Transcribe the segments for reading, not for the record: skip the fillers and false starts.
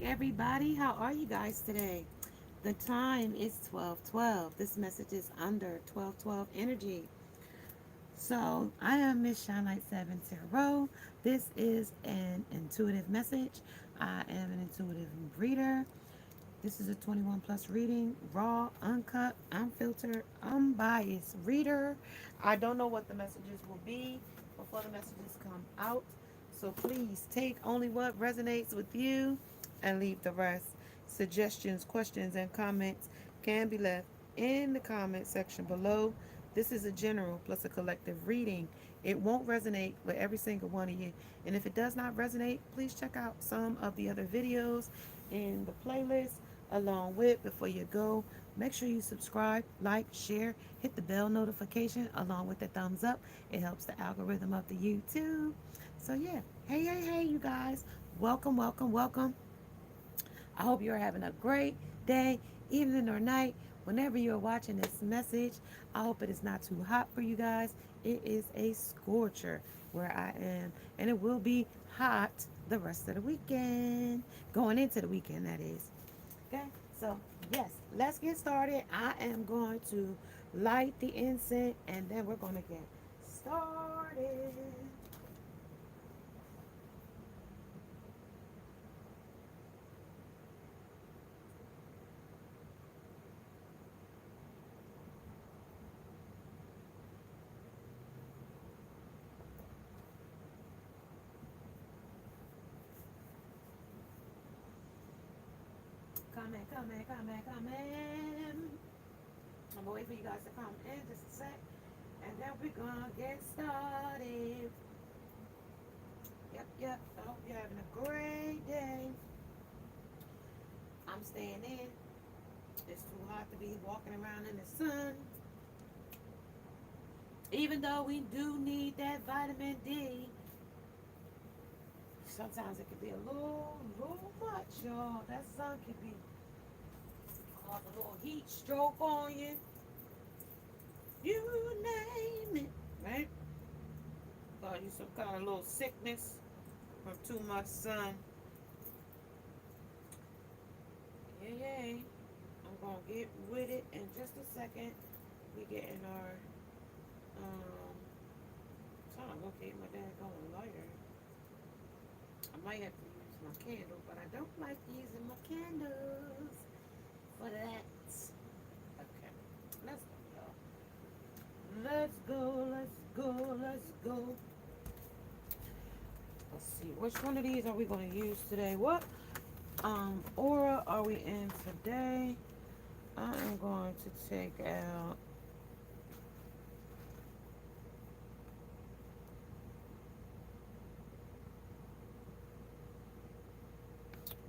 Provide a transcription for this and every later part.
everybody. How are you guys today? The time is 12:12. This message is under 12:12 energy. So, I am Miss Shine 7 Tarot. This is an intuitive message. I am an intuitive reader. This is a 21 plus reading, raw, uncut, unfiltered, unbiased reader. I don't know what the messages will be before the messages come out. So please take only what resonates with you and leave the rest. Suggestions, questions, and comments can be left in the comment section below. This is a general plus a collective reading. It won't resonate with every single one of you. And if it does not resonate, please check out some of the other videos in the playlist along with. Before you go, make sure you subscribe, like, share, hit the bell notification along with the thumbs up. It helps the algorithm of the YouTube. So yeah, hey, you guys, welcome. I hope you're having a great day, evening, or night whenever you're watching this message. I hope it is not too hot for you guys. It is a scorcher where I am, and it will be hot the rest of the weekend, going into the weekend, that is. Okay, so yes, let's get started. I am going to light the incense and then we're going to get started. Come in. I'm gonna wait for you guys to come in just a sec, and then we're gonna get started. Yep. I hope you're having a great day. I'm staying in. It's too hot to be walking around in the sun. Even though we do need that vitamin D, sometimes it can be a little much, y'all. That sun can be cause a little heat stroke on you. You name it, right? Cause you some kind of little sickness from too much sun. Yeah. I'm gonna get with it in just a second. We getting our trying to locate my daggone lighter. I might have to use my candle, but I don't like using my candles for that. Okay, let's go, y'all. Let's go. Let's see, which one of these are we going to use today? What aura are we in today? I am going to take out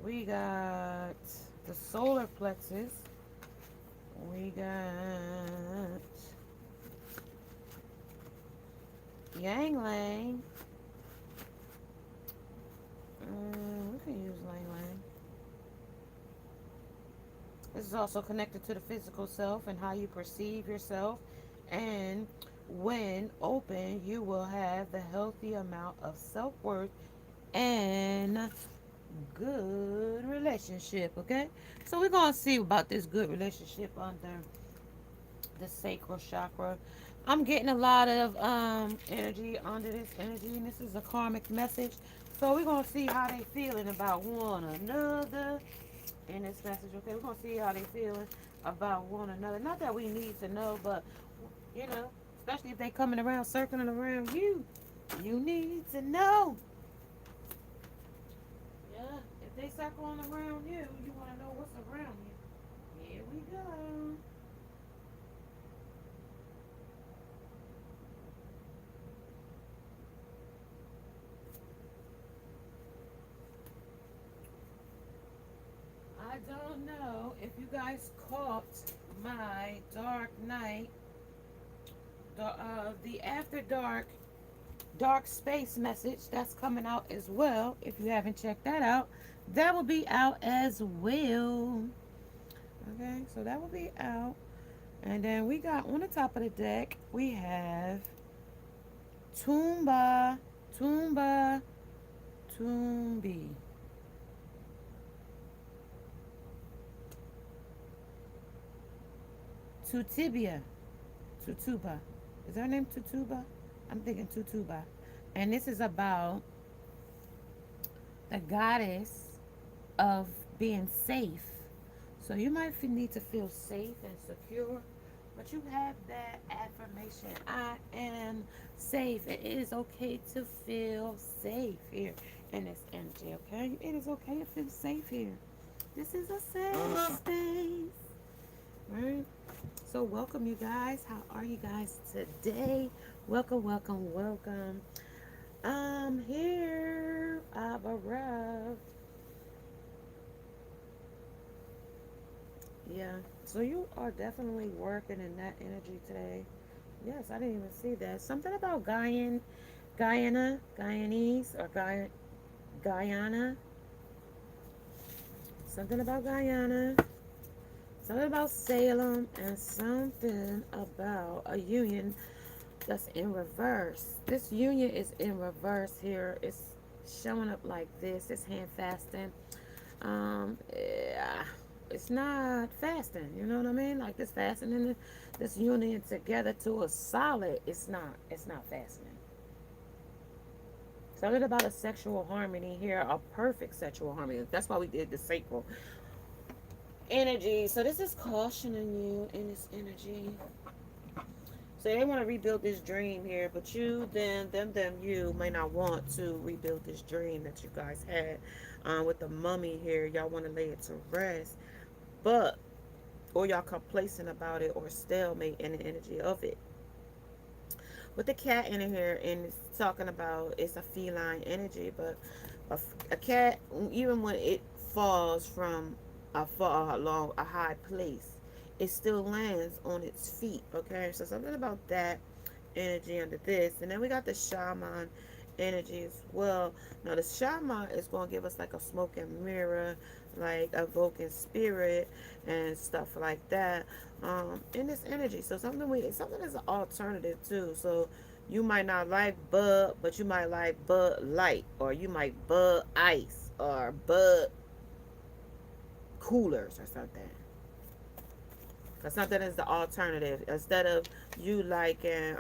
we got the solar plexus. We got Yang Lang. We can use Lang Lang. This is also connected to the physical self and how you perceive yourself. And when open, you will have the healthy amount of self worth and good relationship. Okay, so we're gonna see about this good relationship under the sacral chakra. I'm getting a lot of energy under this energy, and this is a karmic message. So we're gonna see how they feeling about one another in this message. Okay, we're gonna see how they feeling about one another. Not that we need to know, but you know, especially if they coming around, circling around you, you need to know. Yeah, if they circling around you, you want to know what's around you. Here we go. I don't know if you guys caught my Dark Night, the After Dark Space message that's coming out as well. If you haven't checked that out, that will be out as well. Okay, so that will be out. And then we got on the top of the deck, we have Toomba, Toombi. Tutibia. Tutuba. Is her name Tutuba? I'm thinking Tutuba. And this is about the goddess of being safe. So you might need to feel safe and secure, but you have that affirmation. I am safe. It is okay to feel safe here in this energy, okay? It is okay to feel safe here. This is a safe space, right? So welcome you guys. How are you guys today? Welcome, welcome, welcome. I'm here. I've arrived. Yeah. So you are definitely working in that energy today. Yes, I didn't even see that. Something about Guyana, Guyanese, or Guyana. Something about Guyana. Something about Salem, and something about a union that's in reverse. This union is in reverse here. It's showing up like this. It's hand fasting. Yeah, it's not fasting. You know what I mean? Like this fasting and this union together to a solid. It's not. It's not fasting. Something about a sexual harmony here, a perfect sexual harmony. That's why we did the sacral energy. So this is cautioning you in this energy. So they want to rebuild this dream here, but you, you may not want to rebuild this dream that you guys had with the mummy here. Y'all want to lay it to rest, but or y'all complacent about it or stalemate in the energy of it. With the cat in here, and it's talking about it's a feline energy, but a cat, even when it falls from a far along a high place, it still lands on its feet. Okay, so something about that energy under this, and then we got the shaman energy as well. Now the shaman is going to give us like a smoke and mirror, like evoking spirit and stuff like that in this energy. So something is an alternative too. So you might not like bud, but you might like bud light, or you might bud ice, or bud coolers or something. Because something is the alternative. Instead of you liking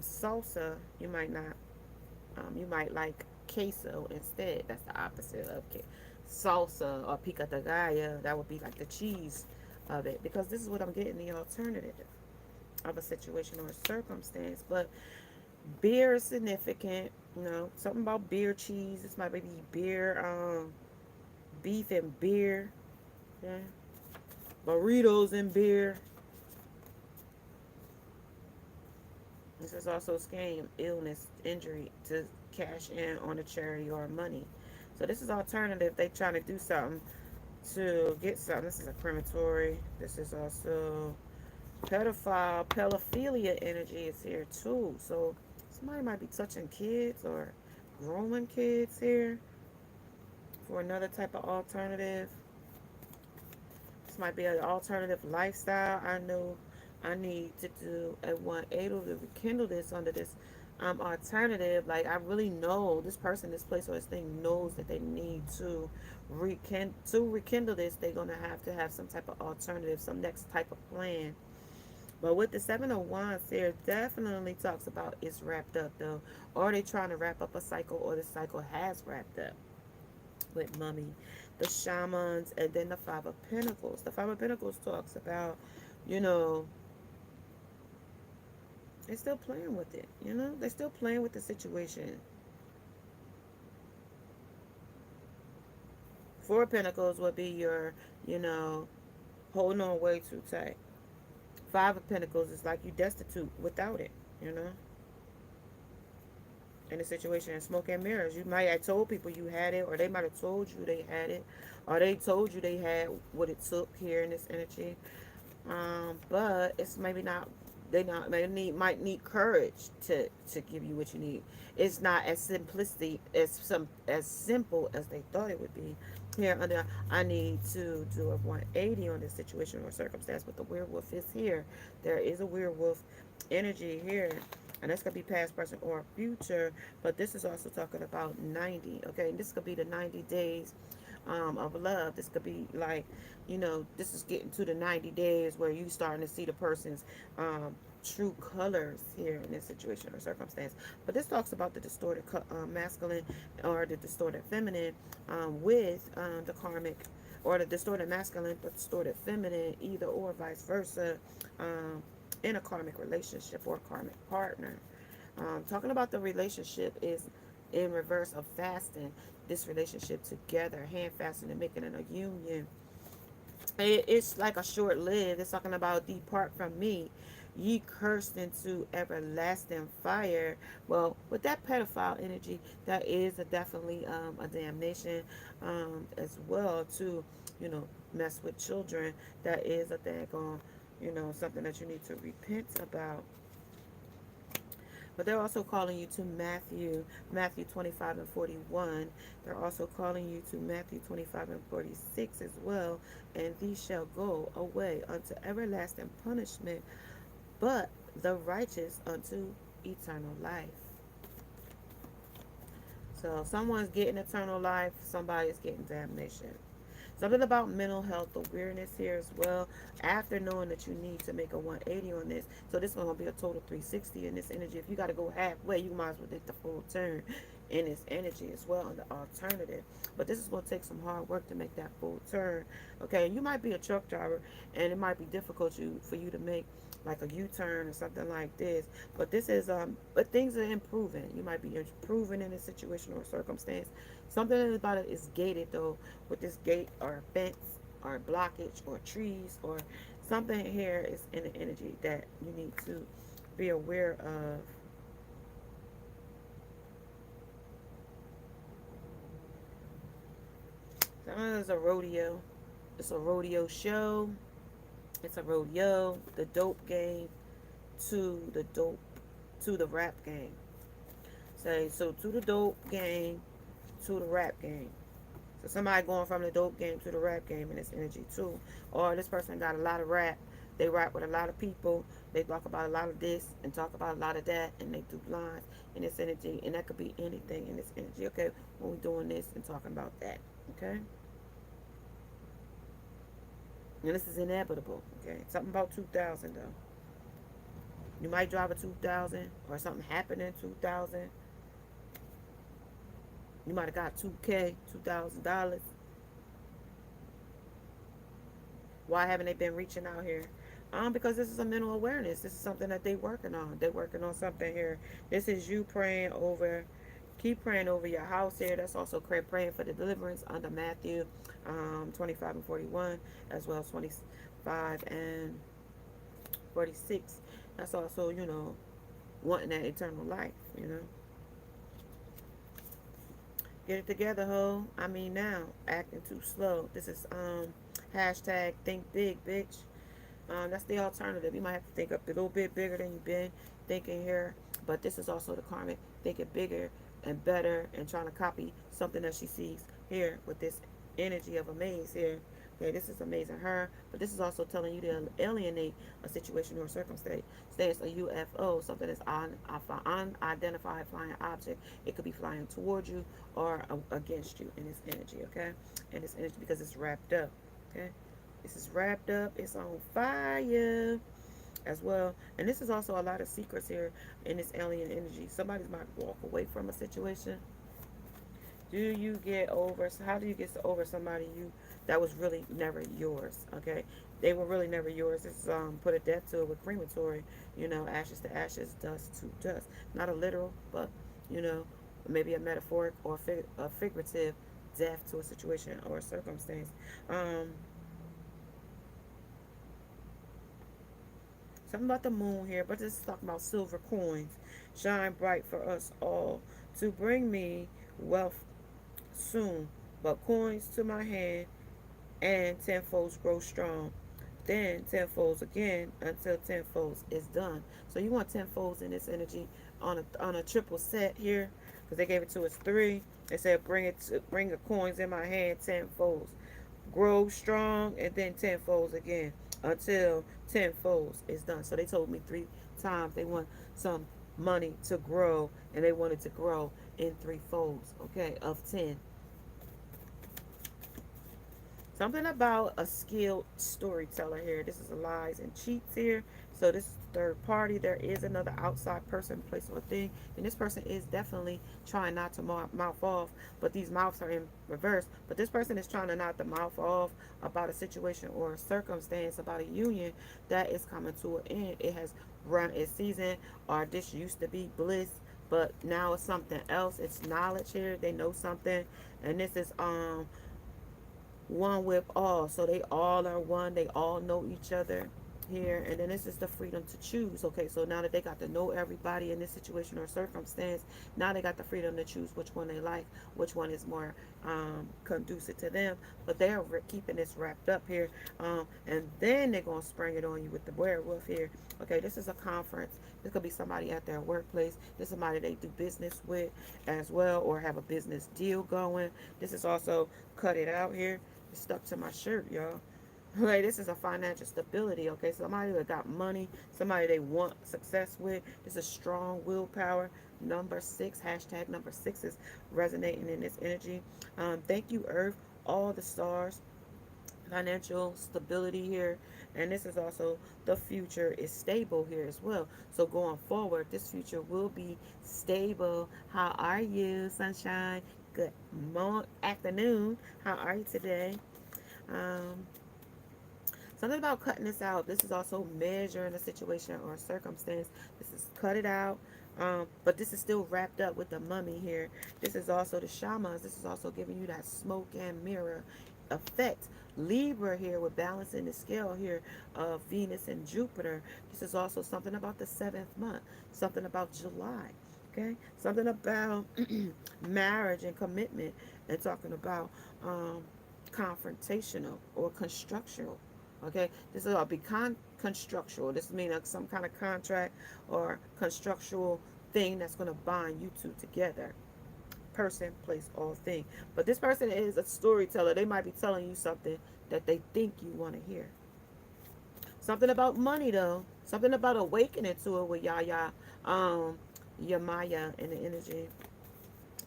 salsa, you might not. You might like queso instead. That's the opposite of salsa or pica de gallo. That would be like the cheese of it. Because this is what I'm getting, the alternative of a situation or a circumstance. But beer is significant. You know, something about beer cheese. This might be beer, beef and beer. Yeah. Burritos and beer. This is also scam, illness, injury to cash in on a charity or money. So this is alternative. They trying to do something to get something. This is a crematory. This is also pedophile, pedophilia energy is here too. So somebody might be touching kids or grooming kids here for another type of alternative. This might be an alternative lifestyle. I know I need to do a 180 to rekindle this under this alternative. Like I really know this person, this place, or this thing knows that they need to rekindle this. They're gonna have to have some type of alternative, some next type of plan. But with the Seven of Wands here, definitely talks about it's wrapped up though, or they trying to wrap up a cycle, or the cycle has wrapped up with mummy, the shamans, and then the Five of Pentacles. The Five of Pentacles talks about, you know, they're still playing with it. You know, they're still playing with the situation. Four of Pentacles would be your, you know, holding on way too tight. Five of Pentacles is like you destitute without it, you know. In a situation in smoke and mirrors, you might have told people you had it, or they might have told you they had it, or they told you they had what it took here in this energy. But it's maybe not. They not might need courage to give you what you need. It's not as simplistic as simple as they thought it would be. Here under, I need to do a 180 on this situation or circumstance, but the werewolf is here. There is a werewolf energy here, and that's gonna be past, present, or future. But this is also talking about 90. Okay, and this could be the 90 days of love. This could be like, this is getting to the 90 days where you starting to see the person's true colors here in this situation or circumstance. But this talks about the distorted masculine or the distorted feminine with the karmic, or the distorted masculine but distorted feminine, either or vice versa, um, in a karmic relationship or karmic partner. Talking about the relationship is in reverse of fasting this relationship together, hand fasting and making it a union. It's like a short lived. It's talking about depart from me, ye cursed into everlasting fire. Well, with that pedophile energy, that is definitely a damnation as well to, mess with children. That is a daggone, something that you need to repent about. But they're also calling you to Matthew 25 and 41. They're also calling you to Matthew 25 and 46 as well. And these shall go away unto everlasting punishment, but the righteous unto eternal life. So someone's getting eternal life, somebody's getting damnation. Something about mental health awareness here as well. After knowing that you need to make a 180 on this, so this one will be a total 360 in this energy. If you got to go halfway, you might as well take the full turn in this energy as well, in the alternative. But this is going to take some hard work to make that full turn. Okay, you might be a truck driver, and it might be difficult for you to make like a U-turn or something like this. But this is but things are improving. You might be improving in a situation or circumstance. Something about it is gated though, with this gate or fence or blockage or trees or something here is in the energy that you need to be aware of. There's a rodeo. It's a rodeo show. It's a rodeo. The dope game to the rap game. Say so to the dope game to the rap game. So somebody going from the dope game to the rap game in this energy too. Or this person got a lot of rap. They rap with a lot of people. They talk about a lot of this and talk about a lot of that, and they do lines in this energy. And that could be anything in this energy. Okay, when we're doing this and talking about that. Okay. And this is inevitable. Okay. Something about 2000 though. You might drive a 2000 or something happened in 2000. You might have got 2K, $2,000. Why haven't they been reaching out here? Because this is a mental awareness. This is something that they're working on. They're working on something here. This is you praying over. Keep praying over your house here. That's also praying for the deliverance under Matthew 25 and 41, as well as 25 and 46. That's also, wanting that eternal life, Get it together, ho. I mean now. Acting too slow. This is hashtag think big, bitch. That's the alternative. You might have to think up a little bit bigger than you've been thinking here. But this is also the karmic thinking bigger and better and trying to copy something that she sees here with this energy of amaze here. Okay, this is amazing her, but this is also telling you to alienate a situation or circumstance. Say it's a UFO, something that's unidentified flying object. It could be flying towards you or against you in this energy, okay? In this energy because it's wrapped up, okay? This is wrapped up. It's on fire as well. And this is also a lot of secrets here in this alien energy. Somebody might walk away from a situation. Do you get over? How do you get over somebody that was really never yours? Okay, they were really never yours. It's put a death to it with crematory. Ashes to ashes, dust to dust. Not a literal, but you know, maybe a metaphoric or a figurative death to a situation or a circumstance. Something about the moon here, but this is talking about silver coins. Shine bright for us all to bring me wealth soon, but coins to my hand and tenfolds grow strong. Then tenfolds again until tenfolds is done. So you want tenfolds in this energy on a triple set here because they gave it to us three. They said bring the coins in my hand tenfolds, grow strong, and then tenfolds again until tenfolds is done. So they told me three times they want some money to grow, and they wanted to grow in 3 folds, okay, of 10. Something about a skilled storyteller here. This is a lies and cheats here. So this is the third party. There is another outside person, place, or thing. And this person is definitely trying not to mouth off. But these mouths are in reverse. But this person is trying to not to mouth off about a situation or a circumstance, about a union that is coming to an end. It has run its season, or this used to be bliss, but now it's something else. It's knowledge here. They know something. And this is one with all. So they all are one. They all know each other here. And then this is the freedom to choose. Okay, so now that they got to know everybody in this situation or circumstance, now they got the freedom to choose which one they like, which one is more conducive to them. But they're keeping this wrapped up here. And then they're going to spring it on you with the werewolf here. Okay, this is a conference. This could be somebody at their workplace. This is somebody they do business with as well, or have a business deal going. This is also cut it out here. It's stuck to my shirt, y'all. Okay, this is a financial stability. Okay, somebody that got money, somebody they want success with. This is strong willpower. Number 6, hashtag number 6 is resonating in this energy. Thank you, Earth, all the stars, financial stability here. And this is also the future is stable here as well. So going forward, this future will be stable. How are you, sunshine? Good morning, afternoon. How are you today? um Something about cutting this out. This is also measuring a situation or a circumstance. This is cut it out. But this is still wrapped up with the mummy here. This is also the shamans. This is also giving you that smoke and mirror effect. Libra here with balancing the scale here of Venus and Jupiter. This is also something about the 7th month. Something about July. Okay? Something about marriage and commitment. And talking about confrontational or constructional. Okay, this is a be constructual. This means like some kind of contract or constructual thing that's going to bind you two together. Person, place, or thing. But this person is a storyteller. They might be telling you something that they think you want to hear. Something about money though. Something about awakening to it with Yaya, Yamaya in the energy.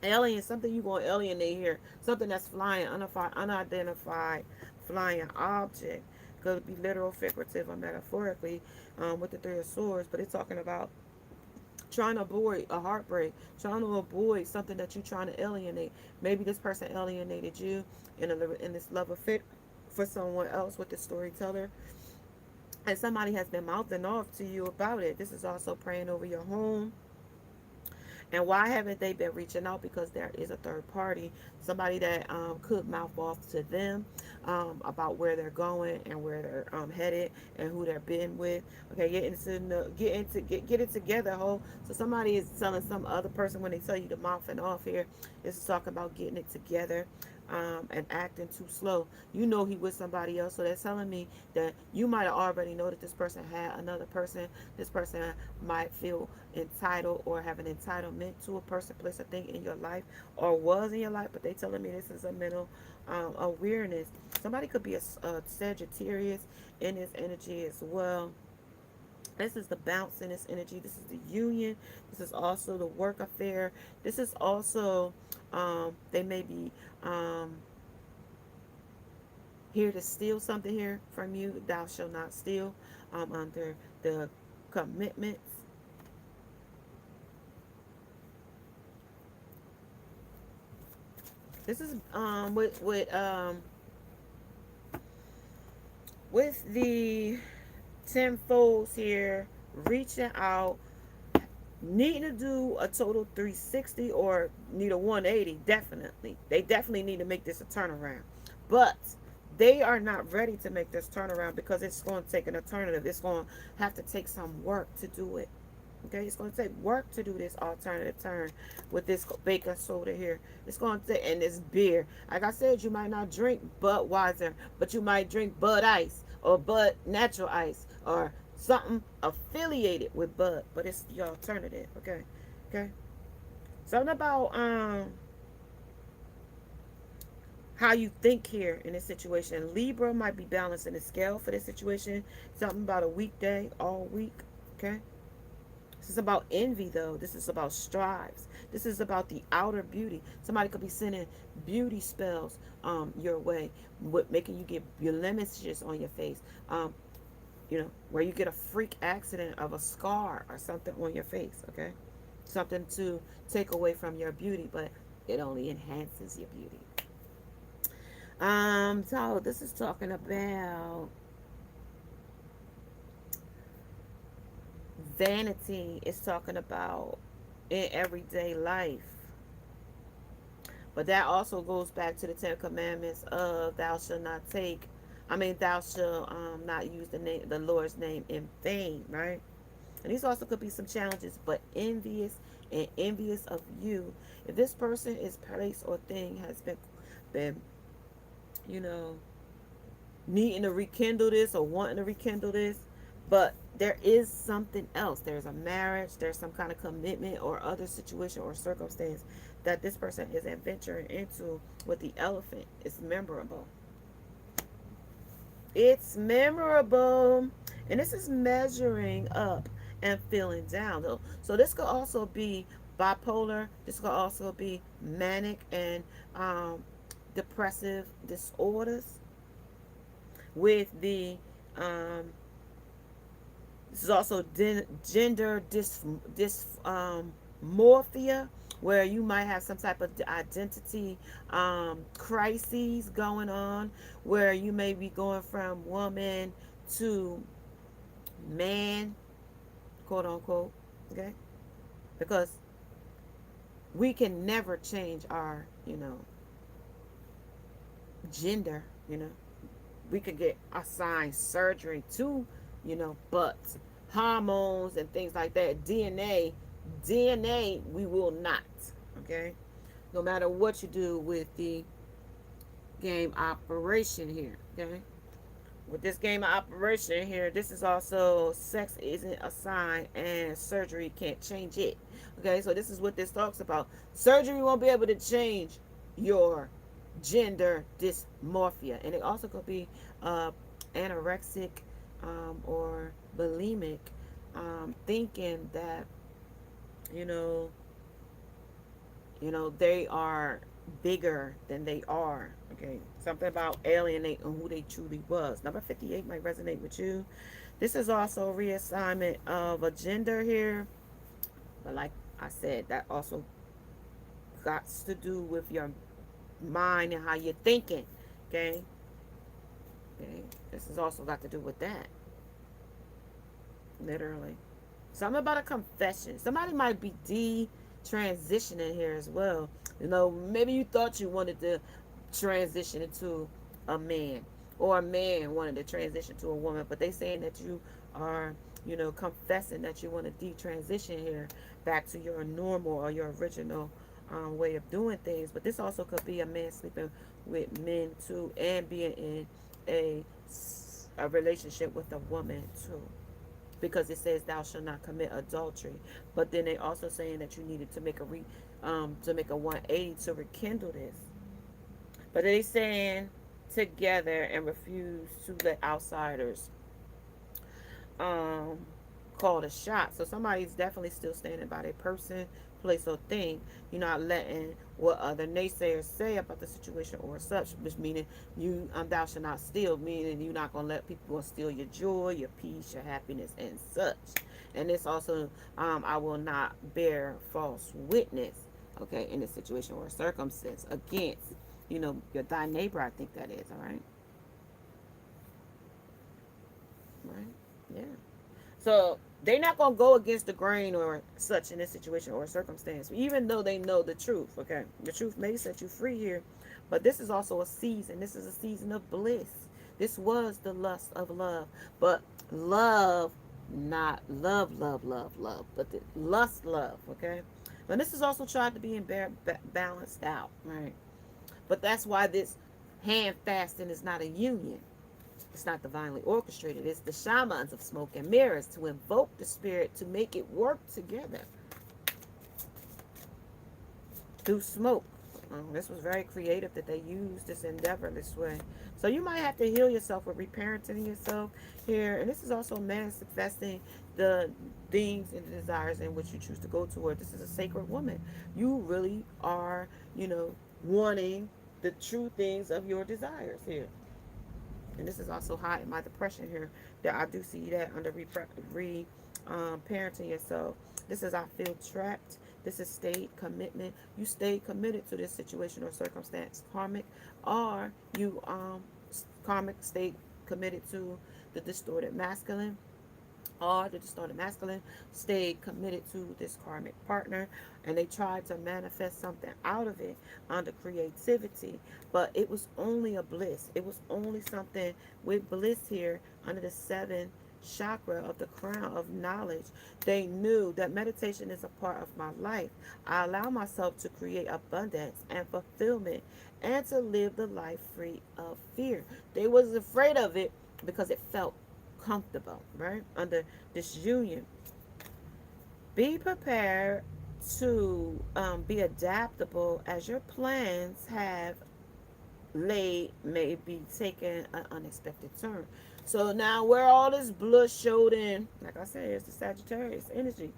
Alien, something you gonna alienate here. Something that's flying, unidentified flying object. Could be literal, figurative, or metaphorically, with the 3 of Swords. But it's talking about trying to avoid a heartbreak, trying to avoid something that you're trying to alienate. Maybe this person alienated you in this love affair for someone else with the storyteller. And somebody has been mouthing off to you about it. This is also praying over your home. And why haven't they been reaching out? Because there is a third party, somebody that could mouth off to them about where they're going and where they're headed and who they're been with. Okay, get it together, ho. So somebody is telling some other person when they tell you to mouthing off here. This is talking about getting it together. And acting too slow. You know he with somebody else, so that's telling me that you might have already know that this person had another person. This person might feel entitled or have an entitlement to a person, place, or thing in your life, or was in your life. But they telling me this is a mental awareness. Somebody could be a Sagittarius in this energy as well. This is the bounce in this energy. This is the union. This is also the work affair. This is also, they may be here to steal something here from you. Thou shalt not steal under the commitments. This is with the tenfolds here, reaching out, needing to do a total 360 or need a 180. Definitely, they definitely need to make this a turnaround, but they are not ready to make this turnaround because it's going to take an alternative. It's going to have to take some work to do it. Okay, it's going to take work to do this alternative turn with this baking soda here. It's going to take, and this beer. Like I said, you might not drink Budweiser, but you might drink Bud Ice or Bud Natural Ice or something affiliated with Bud, but it's the alternative. Okay, okay. Something about how you think here in this situation. Libra might be balancing the scale for this situation. Something about a weekday, all week. Okay. This is about envy, though. This is about strives. This is about the outer beauty. Somebody could be sending beauty spells your way, with making you get your blemishes on your face. Where you get a freak accident of a scar or something on your face. Okay, something to take away from your beauty, but it only enhances your beauty. So this is talking about vanity. It's talking about in everyday life. But that also goes back to the Ten Commandments of thou shalt not thou shalt not use the Lord's name in vain, right? And these also could be some challenges, but envious of you. If this person is place or thing has been you know, needing to rekindle this or wanting to rekindle this, but there is something else. There's a marriage, there's some kind of commitment or other situation or circumstance that this person is adventuring into with the elephant. It's memorable. It's memorable. And this is measuring up and feeling down, though. So this could also be bipolar. This could also be manic and depressive disorders with the this is also gender dysmorphia, where you might have some type of identity crises going on, where you may be going from woman to man, quote unquote. Okay, because we can never change our gender. We could get assigned surgery too, but hormones and things like that, DNA, we will not. Okay, no matter what you do with the game operation here. Okay, with this game of operation here, this is also sex isn't a sign and surgery can't change it. Okay, so this is what this talks about. Surgery won't be able to change your gender dysmorphia, and it also could be anorexic or bulimic, thinking that you know they are bigger than they are. Okay, something about alienating who they truly was. Number 58 might resonate with you. This is also reassignment of a gender here, but like I said, that also got to do with your mind and how you're thinking. Okay, this has also got to do with that, literally. Something about a confession. Somebody might be transitioning here as well. Maybe you thought you wanted to transition into a man, or a man wanted to transition to a woman, but they saying that you are confessing that you want to detransition here back to your normal or your original way of doing things. But this also could be a man sleeping with men too, and being in a relationship with a woman too, because it says thou shalt not commit adultery. But then they also saying that you needed to make a 180 to rekindle this. But they saying together and refuse to let outsiders call the shot. So somebody's definitely still standing by their person, place, or thing. You're not letting what other naysayers say about the situation or such, which meaning you thou shalt not steal, meaning you're not gonna let people steal your joy, your peace, your happiness, and such. And this also I will not bear false witness, okay, in this situation or circumstance against your thy neighbor. I think that is all right. Right, yeah. So they're not going to go against the grain or such in this situation or circumstance, even though they know the truth. Okay, the truth may set you free here, but this is also a season. This is a season of bliss. This was the lust of love, but love, not love, but the love. Okay, but this is also tried to be balanced out, right? But that's why this hand fasting is not a union. It's not divinely orchestrated. It's the shamans of smoke and mirrors to invoke the spirit to make it work together through smoke. This was very creative that they used this endeavor this way. So you might have to heal yourself with reparenting yourself here. And this is also manifesting the things and the desires in which you choose to go toward. This is a sacred woman. You really are, wanting the true things of your desires here. And this is also high in my depression here. That I do see that under parenting yourself. This is I feel trapped. This is stayed commitment. You stayed committed to this situation or circumstance. Karmic, or you karmic stayed committed to the distorted masculine, or the distorted masculine stayed committed to this karmic partner, and they tried to manifest something out of it under creativity, but it was only a bliss. It was only something with bliss here under the seven chakra of the crown of knowledge. They knew that meditation is a part of my life. I allow myself to create abundance and fulfillment and to live the life free of fear. They wasn't afraid of it because it felt comfortable, right? Under this union. Be prepared to be adaptable as your plans have may be taking an unexpected turn. So now where all this blood showed in, like I said, it's the Sagittarius energy.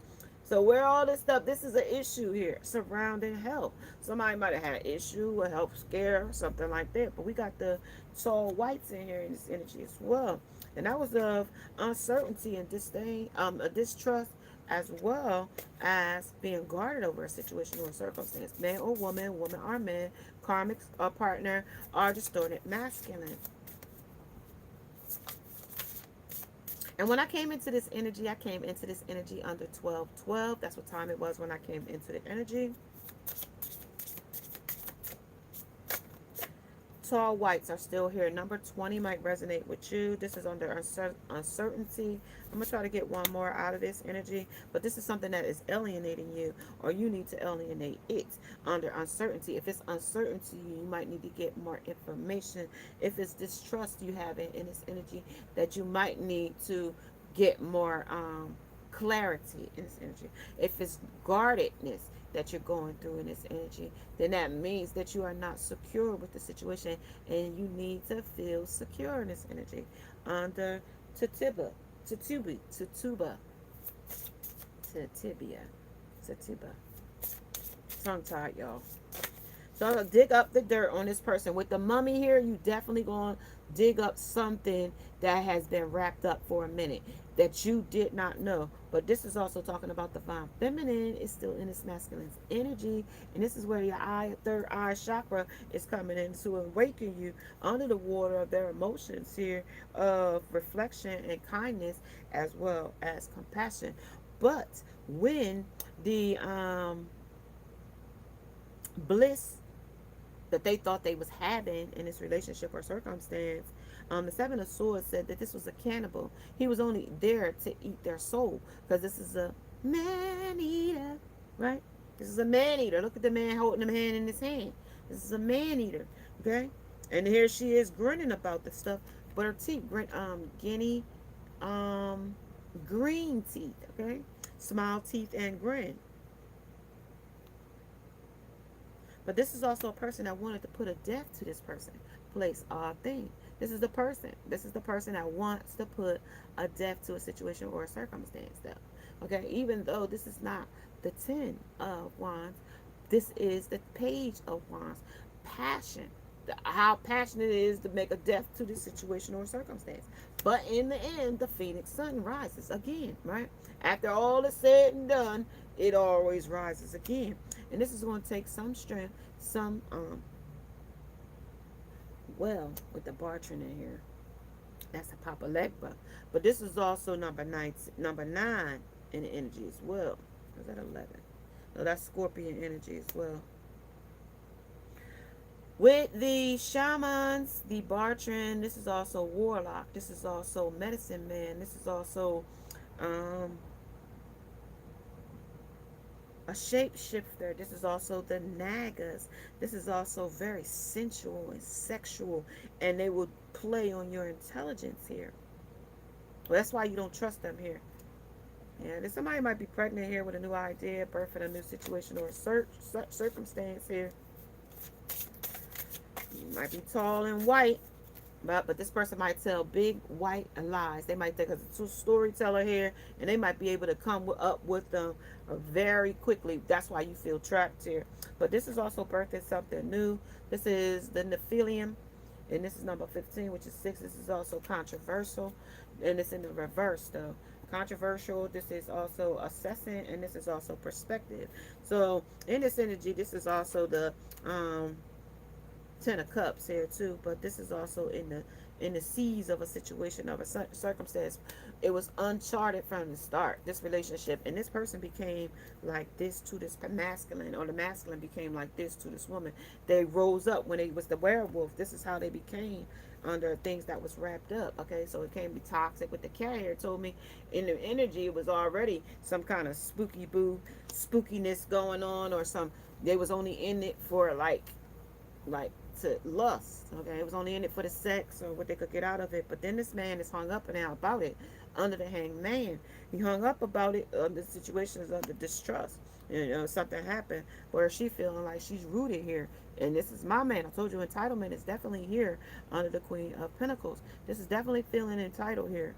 So where all this stuff, this is an issue here surrounding health. Somebody might have had an issue, a health scare, something like that. But we got the tall whites in here in this energy as well. And that was of uncertainty and disdain, a distrust, as well as being guarded over a situation or a circumstance. Man or woman, woman or man, karmic or partner, or distorted masculine. And when I came into this energy, I came into this energy under 1212. That's what time it was when I came into the energy. Tall whites are still here. Number 20 might resonate with you. This is under uncertainty. I'm going to try to get one more out of this energy. But this is something that is alienating you, or you need to alienate it under uncertainty. If it's uncertainty, you might need to get more information. If it's distrust you have in this energy, that you might need to get more clarity in this energy. If it's guardedness that you're going through in this energy, then that means that you are not secure with the situation, and you need to feel secure in this energy. Under Tituba, Tituba, Tituba, Titibia, Tituba. Tongue tied, y'all. So I'm going to dig up the dirt on this person. With the mummy here, you definitely going to dig up something that has been wrapped up for a minute that you did not know. But this is also talking about the divine feminine is still in its masculine energy. And this is where your third eye chakra is coming in to awaken you under the water of their emotions here of reflection and kindness, as well as compassion. But when the bliss that they thought they was having in this relationship or circumstance, the Seven of Swords said that this was a cannibal. He was only there to eat their soul, because this is a man eater, right? This is a man eater. Look at the man holding the hand in his hand. This is a man eater, okay? And here she is grinning about this stuff, but her teeth, guinea, green teeth, okay? Smile, teeth, and grin. But this is also a person that wanted to put a death to this person, place, or thing. This is the person. This is the person that wants to put a death to a situation or a circumstance, though. Okay, even though this is not the 10 of Wands, this is the Page of Wands. Passion. How passionate it is to make a death to this situation or circumstance. But in the end, the Phoenix Sun rises again, right? After all is said and done, it always rises again. And this is going to take some strength, some, with the Bartron in here. That's a Papa Legba. But this is also number 9 in the energy as well. Is that 11? No, that's Scorpion energy as well. With the shamans, the Bartron, this is also Warlock. This is also Medicine Man. This is also a shapeshifter. This is also the Nagas. This is also very sensual and sexual, and they will play on your intelligence here. Well, that's why you don't trust them here. Yeah, somebody might be pregnant here with a new idea, birthing a new situation or a circumstance here. You might be tall and white. But this person might tell big white lies. They might think it's a storyteller here, and they might be able to come up with them very quickly. That's why you feel trapped here. But this is also birthing something new. This is the Nephilim, and this is number 15, which is 6. This is also controversial, and it's in the reverse though. Controversial. This is also assessing, and this is also perspective. So in this energy, this is also the Ten of Cups here too, but this is also in the seas of a situation of a circumstance. It was uncharted from the start, this relationship, and this person became like this to this masculine, or the masculine became like this to this woman. They rose up when they was the werewolf. This is how they became under things that was wrapped up. Okay, so it can be toxic. With the carrier told me in the energy, it was already some kind of spookiness going on, or some, they was only in it for like to lust. Okay, it was only in it for the sex or what they could get out of it. But then this man is hung up and out about it under the hanged man. He hung up about it under situations of the distrust. You know, something happened where she feeling like she's rooted here. And this is my man. I told you entitlement is definitely here under the Queen of Pentacles. This is definitely feeling entitled here.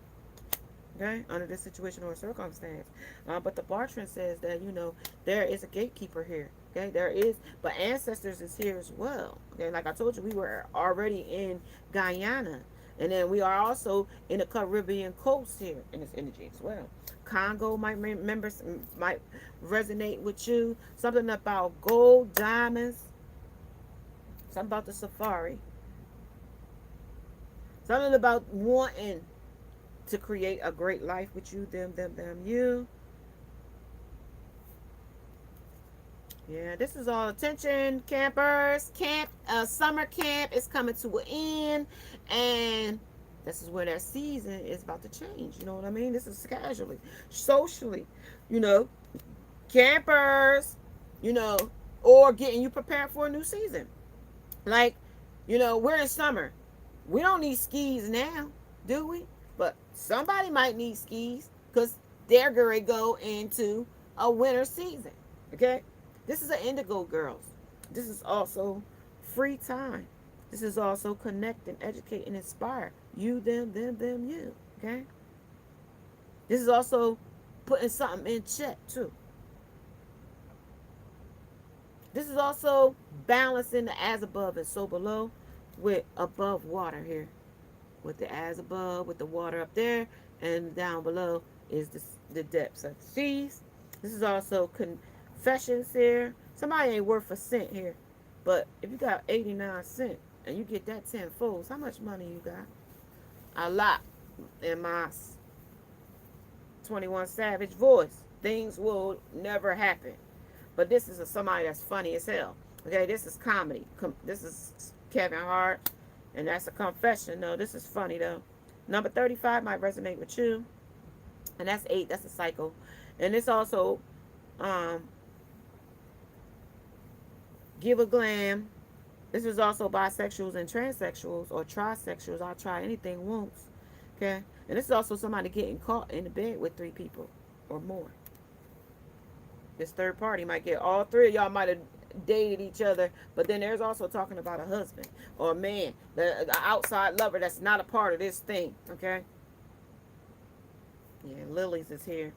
Okay, under this situation or circumstance. But the Bartran says that, you know, there is a gatekeeper here. Okay, there is, but ancestors is here as well. Okay, like I told you, we were already in Guyana, and then we are also in the Caribbean coast here in this energy as well. Congo might remember, might resonate with you. Something about gold, diamonds, something about the safari, something about wanting to create a great life with you, them, you. Yeah, this is all attention, campers. Summer camp is coming to an end, and this is where that season is about to change. You know what I mean? This is casually, socially, you know, campers, you know, or getting you prepared for a new season. Like, you know, we're in summer. We don't need skis now, do we? But somebody might need skis because they're going to go into a winter season. Okay? This is an indigo, girls. This is also free time. This is also connect and educate and inspire. You, them, you. Okay? This is also putting something in check, too. This is also balancing the as above and so below with above water here. With the as above, with the water up there, and down below is the depths of the seas. This is also confessions here. Somebody ain't worth a cent here. But if you got 89 cents and you get that 10 folds, how much money you got? A lot. In my 21 Savage voice, things will never happen. But this is somebody that's funny as hell. Okay, this is comedy. This is Kevin Hart. And that's a confession. No, this is funny though. Number 35 might resonate with you. And that's 8. That's a cycle. And it's also give a glam. This is also bisexuals and transsexuals or trisexuals. I'll try anything once. Okay. And this is also somebody getting caught in the bed with 3 people or more. This third party might get all 3 of y'all might have dated each other, but then there's also talking about a husband or a man, the outside lover that's not a part of this thing. Okay. Yeah, Lilies is here.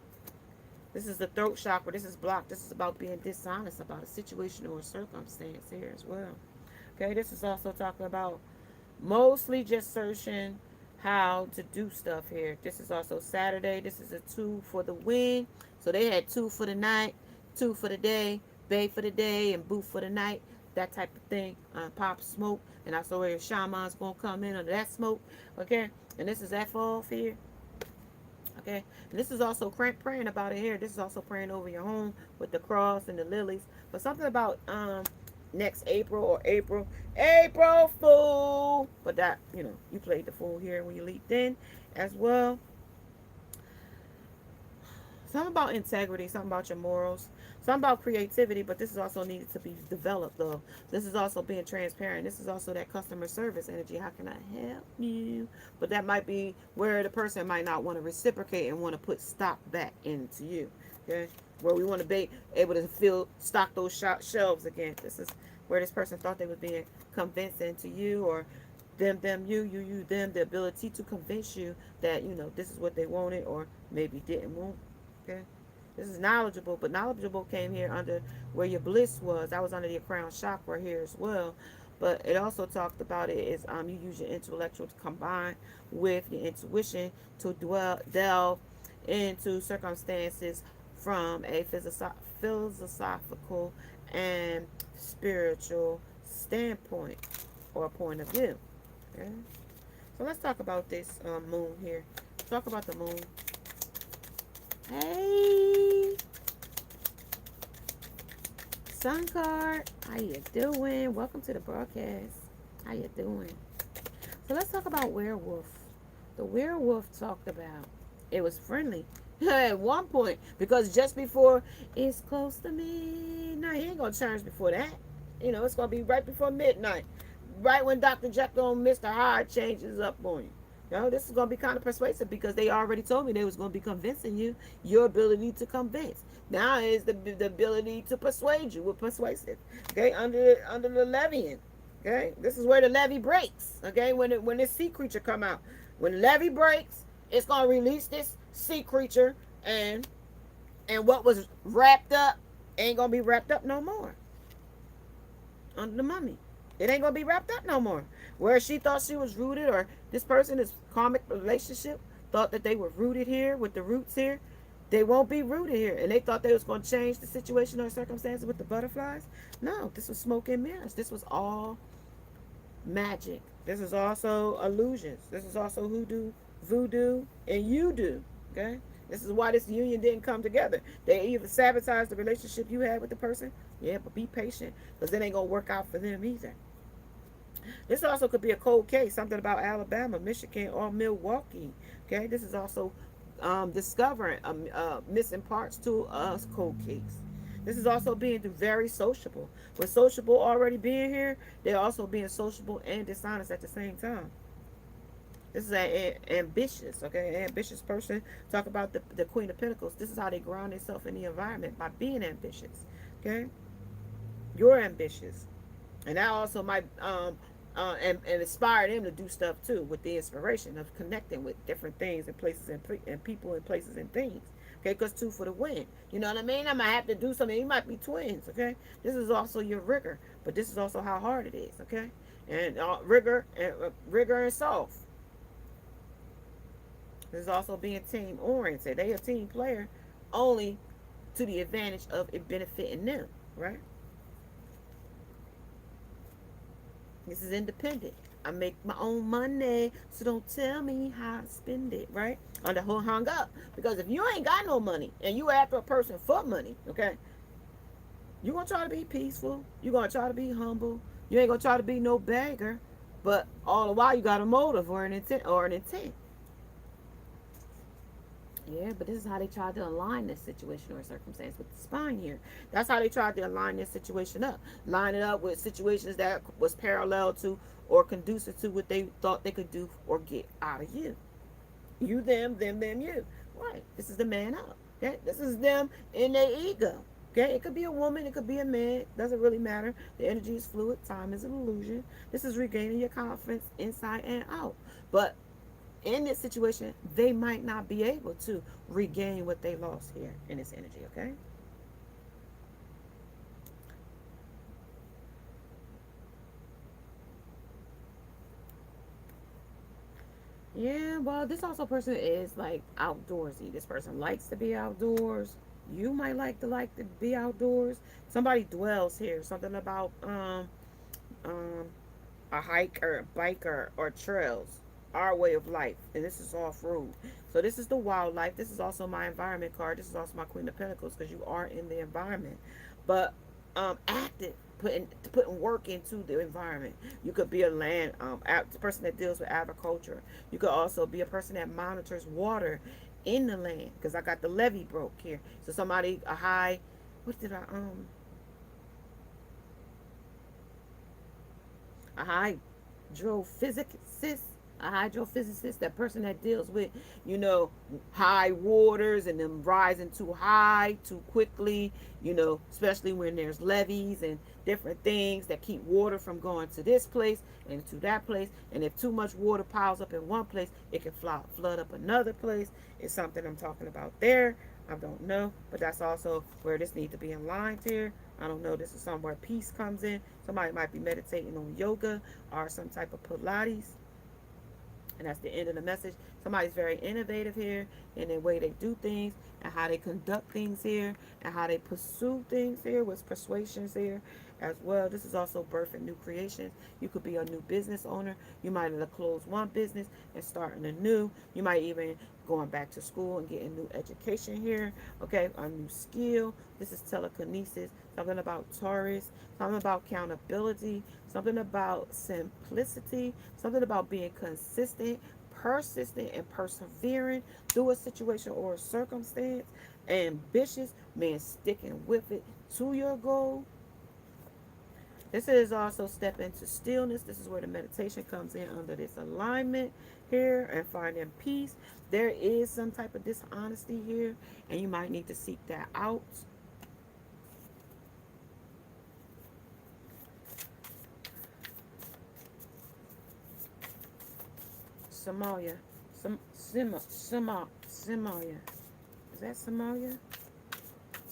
This is the throat chakra. This is blocked. This is about being dishonest about a situation or a circumstance here as well. Okay, this is also talking about mostly just searching how to do stuff here. This is also Saturday. This is a 2 for the win. So they had 2 for the night, 2 for the day, Bay for the day, and Boo for the night. That type of thing. Pop smoke. And I saw where shaman's going to come in under that smoke. Okay. And this is F off here. Okay. And this is also praying about it here. This is also praying over your home with the cross and the lilies. But something about next April or April Fool. But that, you know, you played the fool here when you leaped in as well. Something about integrity, something about your morals, something about creativity, but this is also needed to be developed though. This is also being transparent. This is also that customer service energy. How can I help you? But that might be where the person might not want to reciprocate and want to put stock back into you. Okay? Where we want to be able to stock those shelves again. This is where this person thought they was being convincing to you, or you, them, the ability to convince you that, this is what they wanted or maybe didn't want. Okay? This is knowledgeable, but knowledgeable came here under where your bliss was. I was under your crown chakra here as well. But it also talked about it is you use your intellectual to combine with your intuition to delve into circumstances from a philosophical and spiritual standpoint or point of view. Okay? So let's talk about this moon here. Talk about the moon. Hey, Sun card. How you doing? Welcome to the broadcast. How you doing? So let's talk about werewolf. The werewolf talked about it was friendly at one point because just before it's close to midnight, he ain't gonna change before that. It's gonna be right before midnight, right when Dr. Jekyll and Mr. Hyde changes up on you. This is going to be kind of persuasive because they already told me they was going to be convincing you. Your ability to convince now is the ability to persuade you with persuasive. Okay, under the levying. Okay, this is where the levy breaks. Okay, when this sea creature come out, when the levy breaks, it's going to release this sea creature, and what was wrapped up ain't going to be wrapped up no more under the mummy. It ain't gonna be wrapped up no more. Where she thought she was rooted, or this person, this karmic relationship, thought that they were rooted here with the roots here. They won't be rooted here. And they thought they was gonna change the situation or circumstances with the butterflies. No, this was smoke and mirrors. This was all magic. This is also illusions. This is also hoodoo, voodoo, and you do. Okay? This is why this union didn't come together. They either sabotaged the relationship you had with the person. Yeah, but be patient, because it ain't gonna work out for them either. This also could be a cold case, something about Alabama, Michigan, or Milwaukee. Okay, this is also discovering missing parts to a cold case. This is also being very sociable. With sociable already being here, they're also being sociable and dishonest at the same time. This is an ambitious, okay, ambitious person. Talk about the Queen of Pentacles. This is how they ground themselves in the environment, by being ambitious. Okay, you're ambitious, and that also might and inspire them to do stuff too, with the inspiration of connecting with different things and places and people and places and things. Okay, because two for the win. You know what I mean? I might have to do something. You might be twins. Okay, this is also your rigor, but this is also how hard it is. Okay, and rigor and soft. This is also being team oriented. They a team player only to the advantage of it benefiting them, right? This is independent. I make my own money, so don't tell me how to spend it, right? On the whole hung up. Because if you ain't got no money and you after a person for money, okay, you're going to try to be peaceful. You're going to try to be humble. You ain't going to try to be no beggar. But all the while you got a motive or an intent. Yeah, but this is how they tried to align this situation or circumstance with the spine here. That's how they tried to align this situation up. Line it up with situations that was parallel to or conducive to what they thought they could do or get out of you. You, them, you. Right. This is the man up. Okay. This is them in their ego. Okay. It could be a woman. It could be a man. Doesn't really matter. The energy is fluid. Time is an illusion. This is regaining your confidence inside and out. But in this situation, they might not be able to regain what they lost here in this energy, okay? Yeah, well, this also person is like outdoorsy. This person likes to be outdoors. You might like to be outdoors. Somebody dwells here. Something about um a hike or a biker or trails, our way of life, and this is off road. So this is the wildlife. This is also my environment card. This is also my Queen of Pentacles because you are in the environment, but active, putting work into the environment. You could be a land person that deals with agriculture. You could also be a person that monitors water in the land, because I got the levee broke here. So somebody a high, what did I a hydrophysicist, A hydrophysicist, that person that deals with, you know, high waters and them rising too high too quickly, you know, especially when there's levees and different things that keep water from going to this place and to that place. And if too much water piles up in one place, it can flood up another place. It's something I'm talking about there. I don't know, but that's also where this needs to be in line here. I don't know. This is somewhere peace comes in. Somebody might be meditating on yoga or some type of Pilates, and that's the end of the message. Somebody's very innovative here in the way they do things and how they conduct things here and how they pursue things here with persuasions here as well. This is also birth and new creations. You could be a new business owner. You might have closed one business and starting a new. You might even going back to school and getting new education here. Okay, a new skill. This is telekinesis. Something about Taurus. Something about accountability. Something about simplicity. Something about being consistent, persistent, and persevering through a situation or a circumstance. Ambitious, man, sticking with it to your goal. This is also step into stillness. This is where the meditation comes in under this alignment here and finding peace. There is some type of dishonesty here, and you might need to seek that out. Somalia. Somalia. Is that Somalia?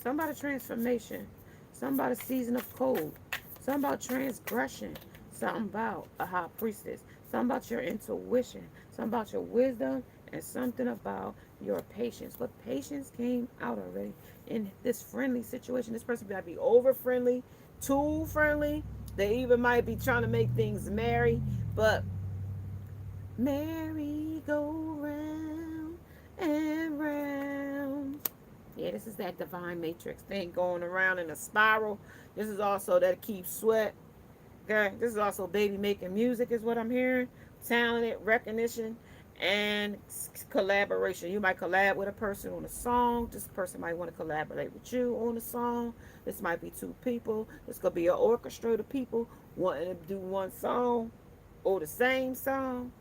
Something about a transformation. Something about a season of cold. Something about transgression. Something about a high priestess. Something about your intuition. Something about your wisdom. And something about your patience. But patience came out already in this friendly situation. This person might be over friendly, too friendly. They even might be trying to make things merry. But merry go round and round. Yeah, this is that divine matrix thing going around in a spiral. This is also that keeps sweat. Okay, this is also baby making music, is what I'm hearing. Talented recognition and collaboration. You might collab with a person on a song. This person might want to collaborate with you on a song. This might be two people. This could be an orchestra of people wanting to do one song or the same song.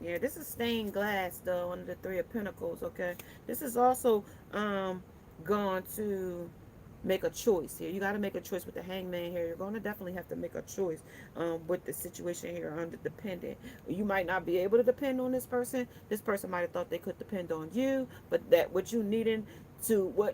Yeah, this is stained glass though, under the Three of Pentacles, okay? This is also going to make a choice here. You got to make a choice with the Hangman here. You're going to definitely have to make a choice with the situation here under dependent. You might not be able to depend on this person. This person might have thought they could depend on you, but that what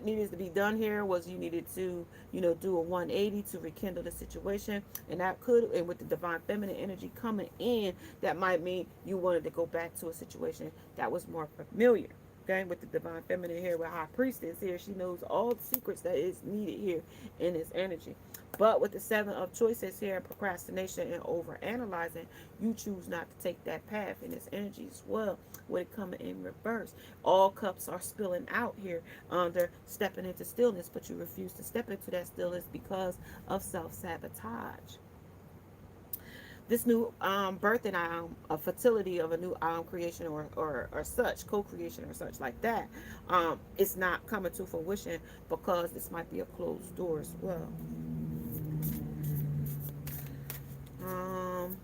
needed to be done here was you needed to, do a 180 to rekindle the situation. And and with the divine feminine energy coming in, that might mean you wanted to go back to a situation that was more familiar. Okay, with the divine feminine here, with high priestess here, she knows all the secrets that is needed here in this energy. But with the seven of choices here, procrastination and over analyzing, you choose not to take that path in this energy as well. With it coming in reverse, all cups are spilling out here under stepping into stillness, but you refuse to step into that stillness because of self-sabotage. This new birthing a fertility of a new creation or such, co-creation or such like that, it's not coming to fruition because this might be a closed door as well. um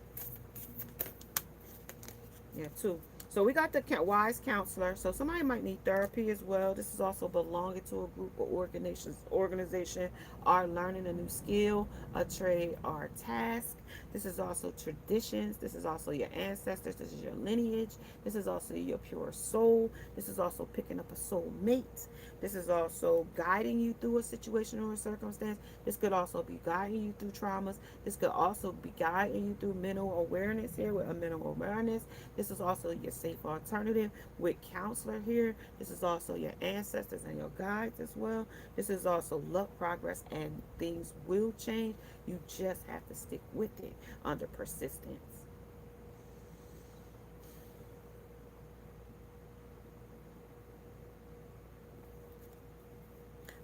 yeah, too. So we got the wise counselor. So somebody might need therapy as well. This is also belonging to a group or organization, or learning a new skill, a trade, or a task. This is also traditions. This is also your ancestors. This is your lineage. This is also your pure soul. This is also picking up a soul mate. This is also guiding you through a situation or a circumstance. This could also be guiding you through traumas. This could also be guiding you through mental awareness here with a mental awareness. This is also your safe alternative with counselor here. This is also your ancestors and your guides as well. This is also luck, progress, and things will change. You just have to stick with it under persistence.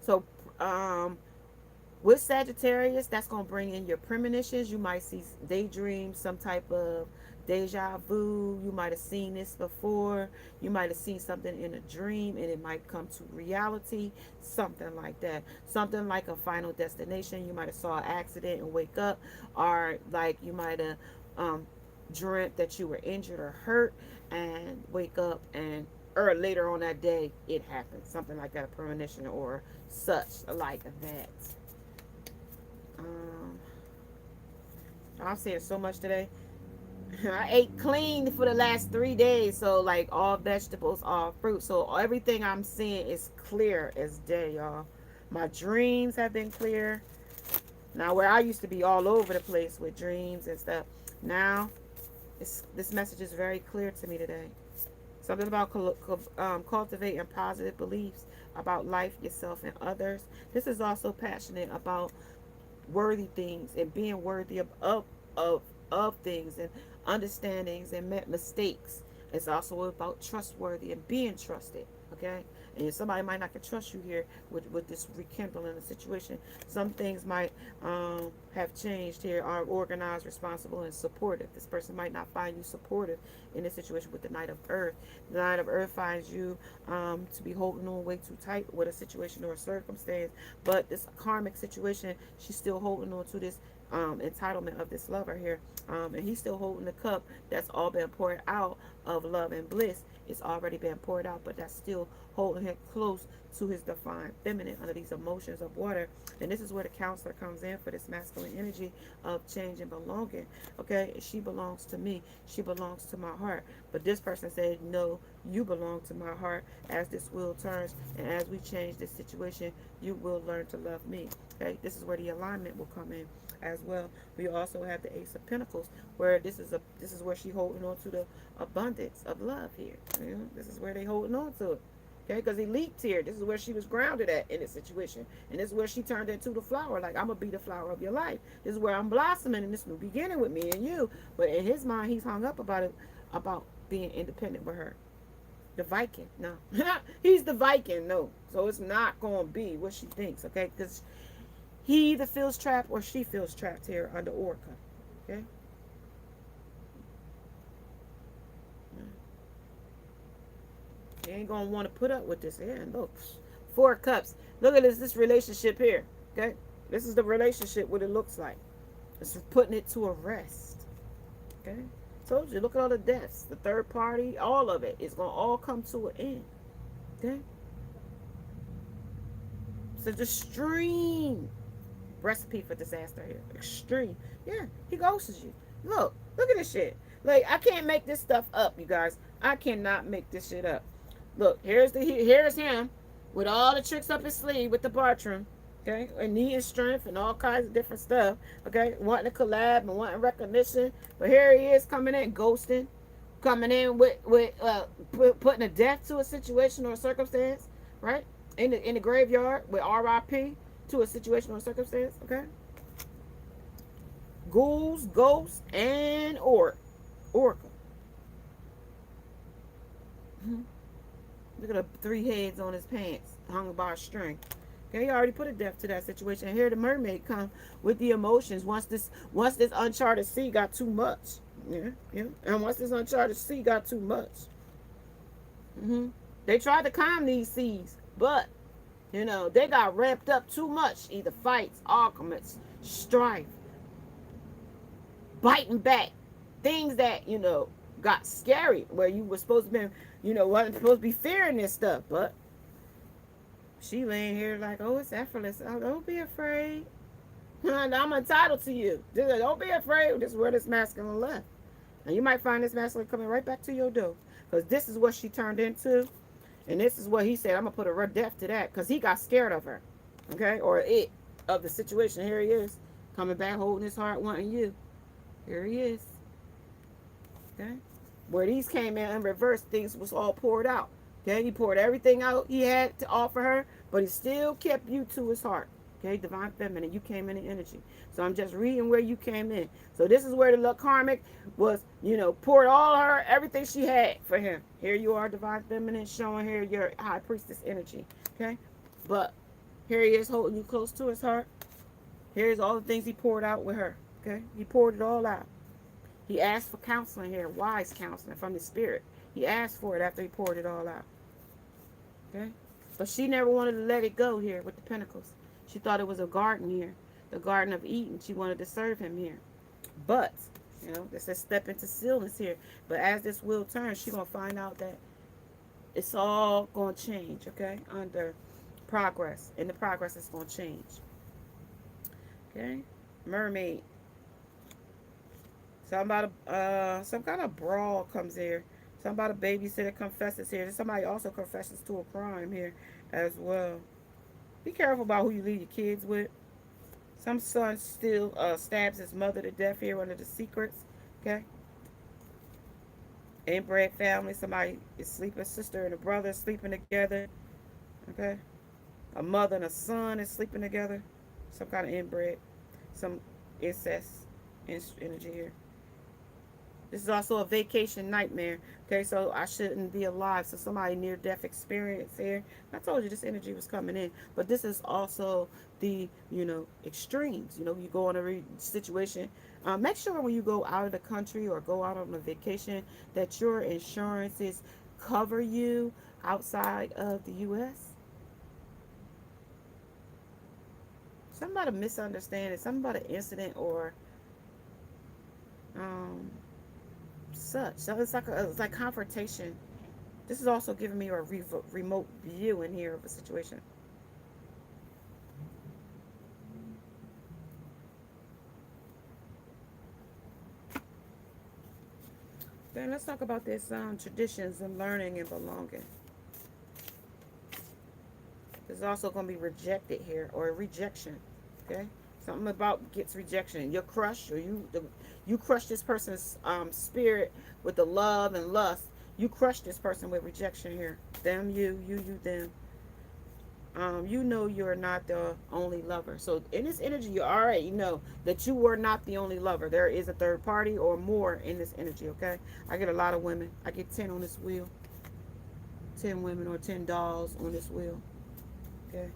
So, with Sagittarius, that's going to bring in your premonitions. You might see daydreams, some type of deja vu. You might have seen this before. You might have seen something in a dream and it might come to reality. Something like that. Something like a final destination. You might have saw an accident and wake up, or like you might have um, dreamt that you were injured or hurt and wake up, and or later on that day it happened. Something like that, a premonition or such like that. Um, I'm saying so much today. I ate clean for the last 3 days, so like all vegetables, all fruit. So everything I'm seeing is clear as day, y'all. My dreams have been clear. Now, where I used to be all over the place with dreams and stuff, now this message is very clear to me today. Something about cultivating positive beliefs about life, yourself, and others. This is also passionate about worthy things and being worthy of of things and understandings and mistakes. It's also about trustworthy and being trusted. Okay, and somebody might not can trust you here with this rekindling the situation. Some things might have changed here. Are organized, responsible, and supportive. This person might not find you supportive in this situation with the Knight of Earth. The Knight of Earth finds you to be holding on way too tight with a situation or a circumstance. But this karmic situation, she's still holding on to this entitlement of this lover here. And he's still holding the cup that's all been poured out of love and bliss. It's already been poured out, but that's still holding him close to his divine feminine under these emotions of water. And this is where the counselor comes in for this masculine energy of change and belonging. Okay, she belongs to me. She belongs to my heart. But this person said, no, you belong to my heart. As this wheel turns and as we change this situation, you will learn to love me. Okay, this is where the alignment will come in as well. We also have the Ace of Pentacles, where this is where she holding on to the abundance of love here. You know, this is where they holding on to it. Okay, because he leaped here. This is where she was grounded at in this situation, and this is where she turned into the flower. Like, I'm gonna be the flower of your life. This is where I'm blossoming in this new beginning with me and you. But in his mind, he's hung up about it, about being independent with her. The Viking, no, he's the Viking, no. So it's not gonna be what she thinks. Okay, because he either feels trapped or she feels trapped here under Orca. Okay? You ain't going to want to put up with this. Yeah, look. 4 cups. Look at this relationship here. Okay? This is the relationship, what it looks like. It's putting it to a rest. Okay? Told you, look at all the deaths. The third party, all of it. It's going to all come to an end. Okay? So the extreme recipe for disaster here. Extreme. Yeah, he ghosts you. Look at this shit. Like, I can't make this stuff up, you guys. I cannot make this shit up. Look, here's him with all the tricks up his sleeve with the Bartram, okay, and needing strength and all kinds of different stuff, okay, wanting to collab and wanting recognition. But here he is coming in ghosting, coming in with putting a death to a situation or a circumstance, right? In the graveyard with RIP to a situation or a circumstance, okay? Ghouls, ghosts, and oracle. Mm-hmm. Look at the 3 heads on his pants, hung by a string. Okay, he already put a death to that situation. And here the mermaid come with the emotions. Once this uncharted sea got too much. Yeah. And once this uncharted sea got too much. They tried to calm these seas, but they got ramped up too much. Either fights, arguments, strife, biting back, things that got scary, where you were supposed to be, wasn't supposed to be fearing this stuff, but she laying here like, oh, it's effortless. Oh, don't be afraid. I'm entitled to you. Don't be afraid. This is where this masculine left. And you might find this masculine coming right back to your door, because this is what she turned into, and this is what he said. I'm gonna put a death to that, because he got scared of her, okay, or of the situation. Here he is coming back, holding his heart, wanting you. Here he is. Okay, where these came in reverse, things was all poured out. Okay, he poured everything out he had to offer her, but he still kept you to his heart. Okay, divine feminine, you came in the energy. So I'm just reading where you came in. So this is where the karmic was, poured all her, everything she had for him. Here you are, divine feminine, showing here your high priestess energy. Okay, but here he is holding you close to his heart. Here's all the things he poured out with her. Okay, he poured it all out. He asked for counseling here, wise counseling from the spirit. He asked for it after he poured it all out. Okay? But she never wanted to let it go here with the pentacles. She thought it was a garden here, the Garden of Eden. She wanted to serve him here. But, this is step into stillness here. But as this wheel turns, she's going to find out that it's all going to change, okay? Under progress. In the progress, it's going to change. Okay? Mermaid. Some kind of brawl comes here. Some about a babysitter confesses here. Somebody also confesses to a crime here as well. Be careful about who you leave your kids with. Some son still stabs his mother to death here under the secrets. Okay? Inbred family. Somebody is sleeping. A sister and a brother sleeping together. Okay? A mother and a son is sleeping together. Some kind of inbred. Some incest energy here. This is also a vacation nightmare. Okay, so I shouldn't be alive. So somebody near-death experience here. I told you this energy was coming in. But this is also the, extremes. You go on a situation. Make sure when you go out of the country or go out on a vacation that your insurances cover you outside of the U.S. Something about a misunderstanding. Something about an incident or such. So it's like confrontation. This is also giving me a remote view in here of a situation. Then let's talk about this traditions and learning and belonging. There's also going to be rejected here or rejection. Okay, something about gets rejection. You're crushed, or you crush this person's spirit with the love and lust. You crush this person with rejection here. Them, you, them. You're not the only lover. So in this energy, you already know that you were not the only lover. There is a third party or more in this energy, okay? I get a lot of women. I get 10 on this wheel. 10 women or 10 dolls on this wheel. Okay?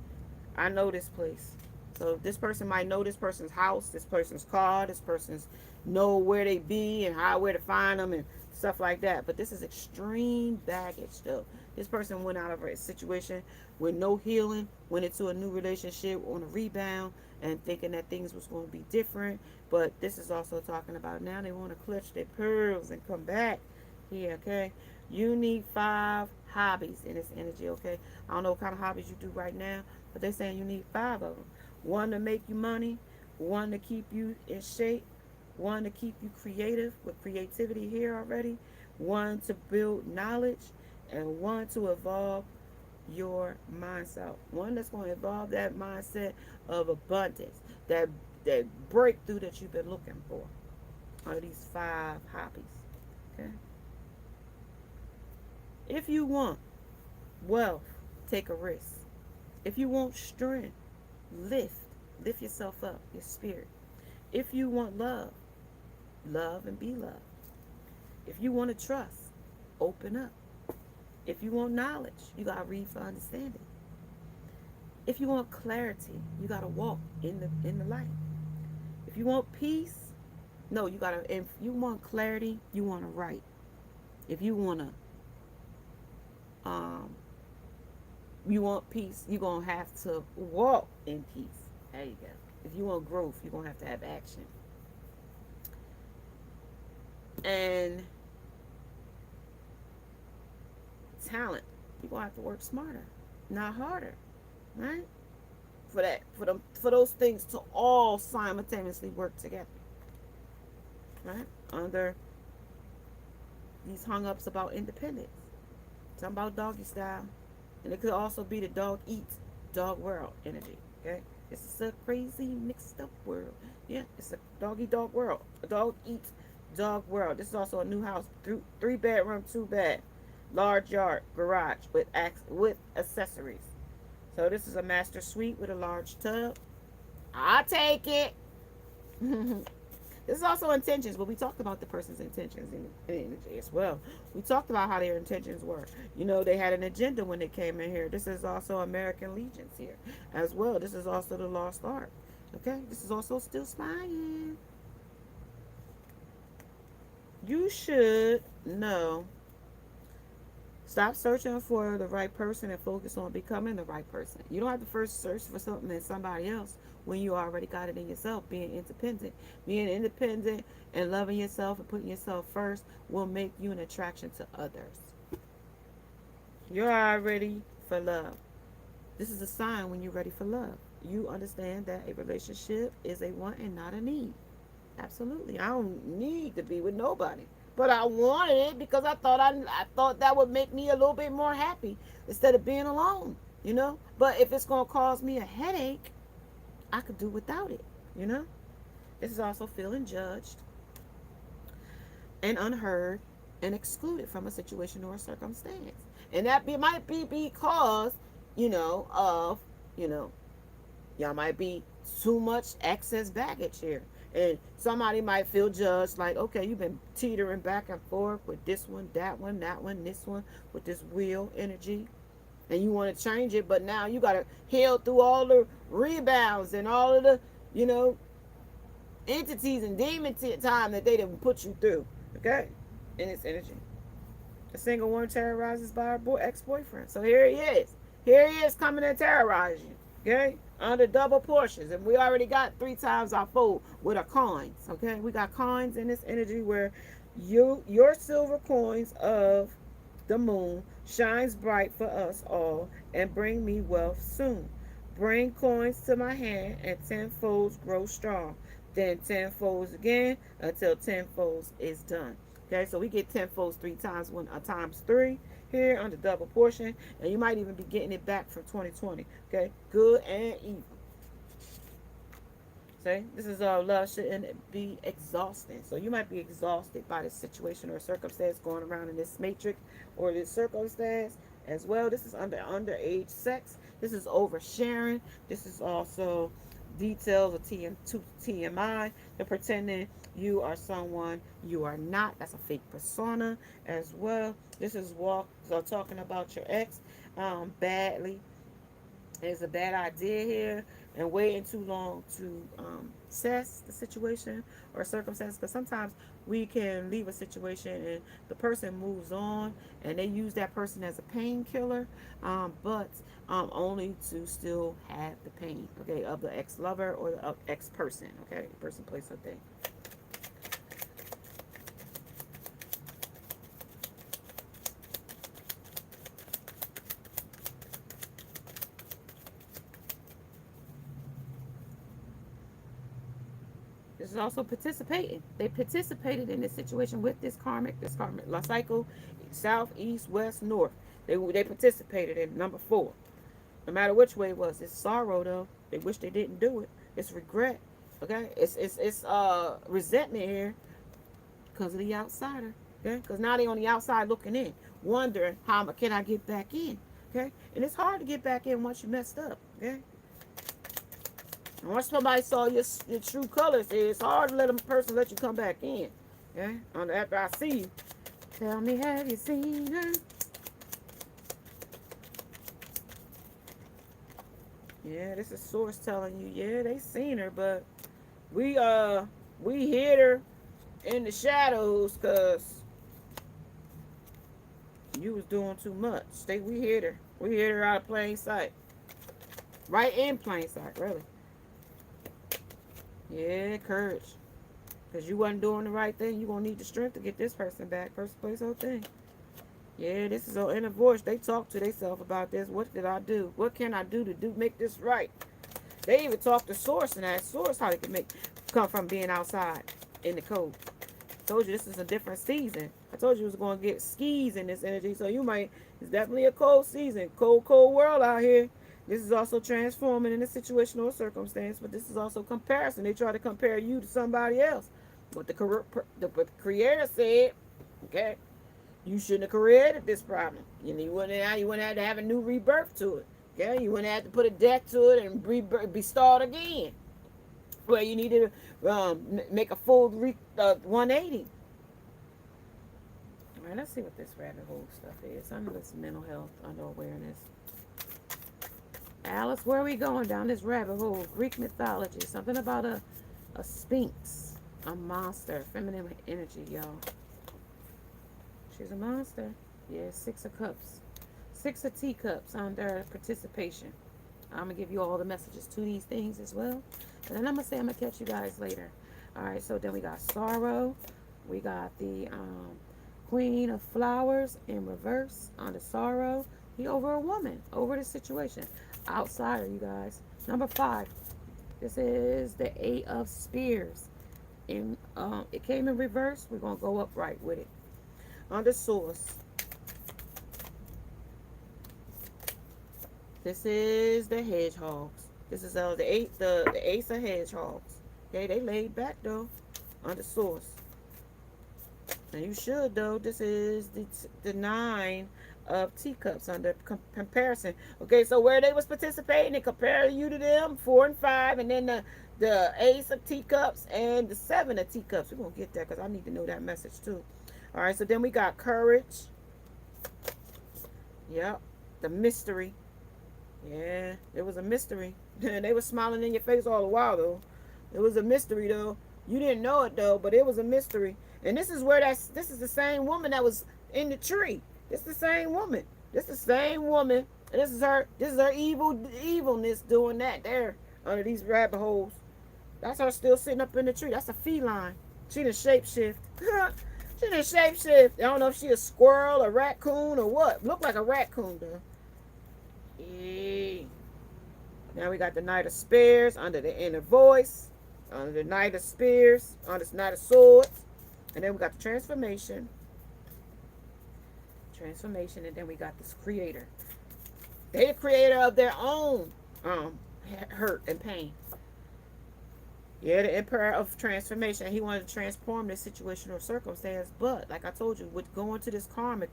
I know this place. So this person might know this person's house, this person's car, this person's know where they be and where to find them and stuff like that. But this is extreme baggage though. This person went out of a situation with no healing, went into a new relationship on a rebound and thinking that things was going to be different. But this is also talking about now they want to clutch their pearls and come back here, okay? You need 5 hobbies in this energy, okay? I don't know what kind of hobbies you do right now, but they're saying you need 5 of them. 1 to make you money, 1 to keep you in shape, 1 to keep you creative with creativity here already, 1 to build knowledge, and 1 to evolve your mindset. 1 that's going to evolve that mindset of abundance, that breakthrough that you've been looking for. Are these 5 hobbies? Okay. If you want wealth, take a risk. If you want strength, lift yourself up, your spirit. If you want love and be loved. If you want to trust, open up. If you want knowledge, you got to read for understanding. If you want clarity, you got to walk in the light. If you want peace, if you want clarity, you want to write. If you want to you want peace, you're going to have to walk in peace. There you go. If you want growth, you're going to have action. And talent, you're going to have to work smarter, not harder, right? For those things to all simultaneously work together, right? Under these hung-ups about independence. Something about doggy style. And it could also be the dog eats, dog world energy. Okay? It's a crazy mixed up world. Yeah, it's a doggy dog world. A dog eats, dog world. This is also a new house. 3 bedroom, 2 bed. Large yard, garage with accessories. So this is a master suite with a large tub. I'll take it. This is also intentions, but we talked about the person's intentions in energy as well. We talked about how their intentions were. They had an agenda when they came in here. This is also American Legions here as well. This is also the Lost Ark. Okay? This is also still spying. You should know. Stop searching for the right person and focus on becoming the right person. You don't have to first search for something in somebody else when you already got it in yourself. Being independent. Being independent and loving yourself and putting yourself first will make you an attraction to others. You're already for love. This is a sign when you're ready for love. You understand that a relationship is a want and not a need. Absolutely. I don't need to be with nobody. But I wanted it because I thought that would make me a little bit more happy instead of being alone, you know? But if it's gonna cause me a headache, I could do without it, you know? This is also feeling judged and unheard and excluded from a situation or a circumstance. And might be because, of, you know, y'all might be too much excess baggage here. And somebody might feel judged, like, okay, you've been teetering back and forth with this one, that one, that one, this one, with this wheel energy. And you want to change it, but now you got to heal through all the rebounds and all of the, you know, entities and demon time that they didn't put you through. Okay? In its energy. A single one terrorizes by her ex-boyfriend. So here he is. Here he is coming to terrorize you. Okay? Under double portions. And we already got 3 times our fold with our coins. Okay? We got coins in this energy where your silver coins of the moon shines bright for us all and bring me wealth soon. Bring coins to my hand and tenfolds grow strong. Then tenfolds again until tenfolds is done. Okay, so we get tenfolds 3 times, times 3 here on the double portion, and you might even be getting it back from 2020. Okay, good and evil. See, this is love shouldn't be exhausting. So you might be exhausted by this situation or circumstance going around in this matrix or this circumstance as well. This is underage sex. This is oversharing. This is also details of TMI. They're pretending you are someone you are not. That's a fake persona as well. This is talking about your ex badly. It's a bad idea here and waiting too long to assess the situation or circumstance, because sometimes we can leave a situation and the person moves on and they use that person as a painkiller, but only to still have the pain, okay, of the ex-lover or the ex-person, okay, person, place, or thing. This is also participating. They participated in this situation with this karmic cycle, south, east, west, north. They participated in number 4. No matter which way it was, it's sorrow though. They wish they didn't do it. It's regret. Okay, it's resentment here because of the outsider. Okay, because now they on the outside looking in, wondering how can I get back in. Okay, and it's hard to get back in once you messed up. Okay. Once somebody saw your true colors, it's hard to let a person let you come back in. Okay? After I see you. Tell me, have you seen her? Yeah, this is source telling you, yeah, they seen her, but we hid her in the shadows because you was doing too much. We hid her. We hid her out of plain sight. Right in plain sight, really. Yeah, courage. Because you wasn't doing the right thing. You're going to need the strength to get this person back. Person, place, whole thing. Yeah, this is an inner voice. They talk to themselves about this. What did I do? What can I do to make this right? They even talk to source and ask source how they can come from being outside in the cold. I told you this is a different season. I told you it was going to get skis in this energy. So it's definitely a cold season. Cold world out here. This is also transforming in a situation or circumstance, but this is also comparison. They try to compare you to somebody else. What the creator said, okay, you shouldn't have created this problem. You wouldn't have to have a new rebirth to it. Okay, you wouldn't have to put a death to it and be start again. Well, you need to make a full 180. All right, let's see what this rabbit hole stuff is. Under this mental health, under awareness. Alice, where are we going down this rabbit hole? Greek mythology. Something about a sphinx. A monster. Feminine energy, y'all. She's a monster. Yeah, 6 of Cups. 6 of Teacups under participation. I'm going to give you all the messages to these things as well. And then I'm going to say I'm going to catch you guys later. All right, so then we got Sorrow. We got the Queen of Flowers in reverse on the Sorrow. He over a woman, over the situation. Outsider, you guys. Number 5. This is the 8 of Spears. And it came in reverse. We're going to go upright with it. Under Source. This is the Hedgehogs. This is the Ace of Hedgehogs. Okay, they laid back though. Under Source. And you should though. This is the 9 of Teacups under comparison. Okay, so where they was participating and comparing you to them, 4 and 5, and then the Ace of Teacups and the 7 of Teacups. We're gonna get that because I need to know that message too. All right, so then we got Courage. Yep, the Mystery. Yeah, it was a mystery. They were smiling in your face all the while though. It was a mystery though. You didn't know it though, but it was a mystery. And this is the same woman that was in the tree. This is the same woman. This is the same woman. And this is her evilness doing that there under these rabbit holes. That's her still sitting up in the tree. That's a feline. She done shapeshift. She done shapeshift. I don't know if she a squirrel, a raccoon, or what. Look like a raccoon though. Yeah. Now we got the Knight of Spears under the Inner Voice, under the Knight of Spears, under the Knight of Swords, and then we got the Transformation, and then we got this Creator. They're the creator of their own hurt and pain. Yeah, the Emperor of Transformation. He wanted to transform this situation or circumstance, but like I told you, with going to this karmic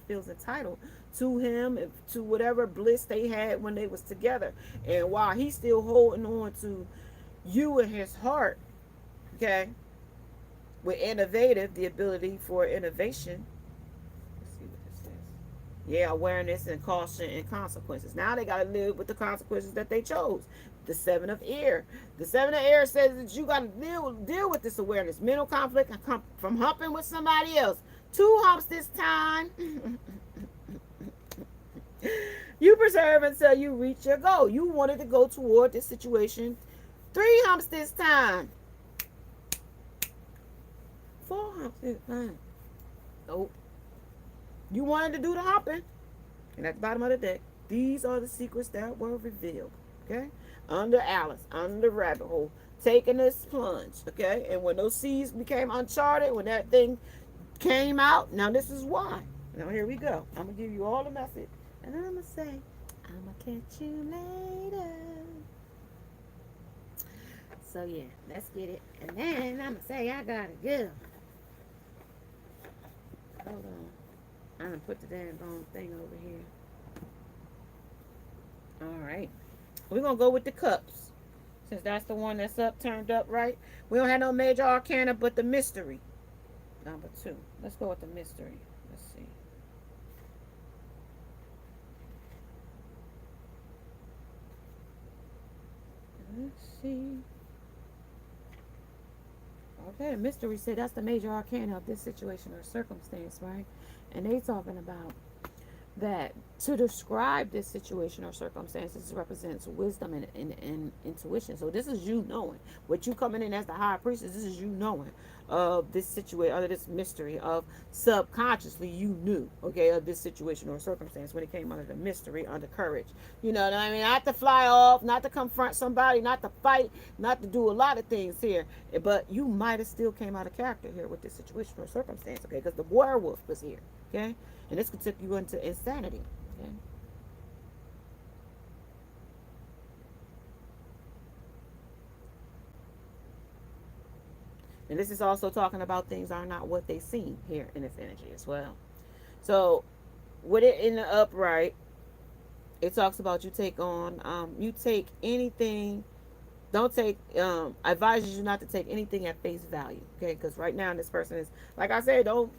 feels entitled to him, to whatever bliss they had when they was together. And while he's still holding on to you in his heart, okay, with innovative, the ability for innovation. Let's see what this says. Yeah, awareness and caution and consequences. Now they got to live with the consequences that they chose. The 7 of Air. The 7 of Air says that you got to deal with this awareness. Mental conflict from humping with somebody else. 2 humps this time. You preserve until you reach your goal. You wanted to go toward this situation. 3 humps this time. 4 humps this time. Nope. You wanted to do the hopping. And at the bottom of the deck, these are the secrets that were revealed. Okay? Under Alice, under the rabbit hole, taking this plunge. Okay? And when those seas became uncharted, when that thing came out, now this is why. Now here we go. I'm going to give you all the message. And then I'm going to say, I'm going to catch you later. So yeah, let's get it. And then I'm going to say, I got to go. Hold on. I'm going to put the damn wrong thing over here. Alright. We're going to go with the cups. Since that's the one that's turned up, right? We don't have no major arcana but the mystery. Number 2. Let's go with the mystery. Let's see. Let's see. Okay, mystery said that's the major arcana of this situation or circumstance, right? And they talking about that to describe this situation or circumstances represents wisdom and intuition. So this is you knowing. What you coming in as the high priestess, this is you knowing of this situation, or this mystery of subconsciously you knew, okay, of this situation or circumstance when it came under the mystery, under courage. You know what I mean? Not to fly off, not to confront somebody, not to fight, not to do a lot of things here. But you might have still came out of character here with this situation or circumstance, okay? Because the werewolf was here, okay? And this could take you into insanity, okay? And this is also talking about things are not what they seem here in this energy as well. So with it in the upright, it talks about you take anything. Don't take, advises you not to take anything at face value, okay? Because right now this person is, like I said, don't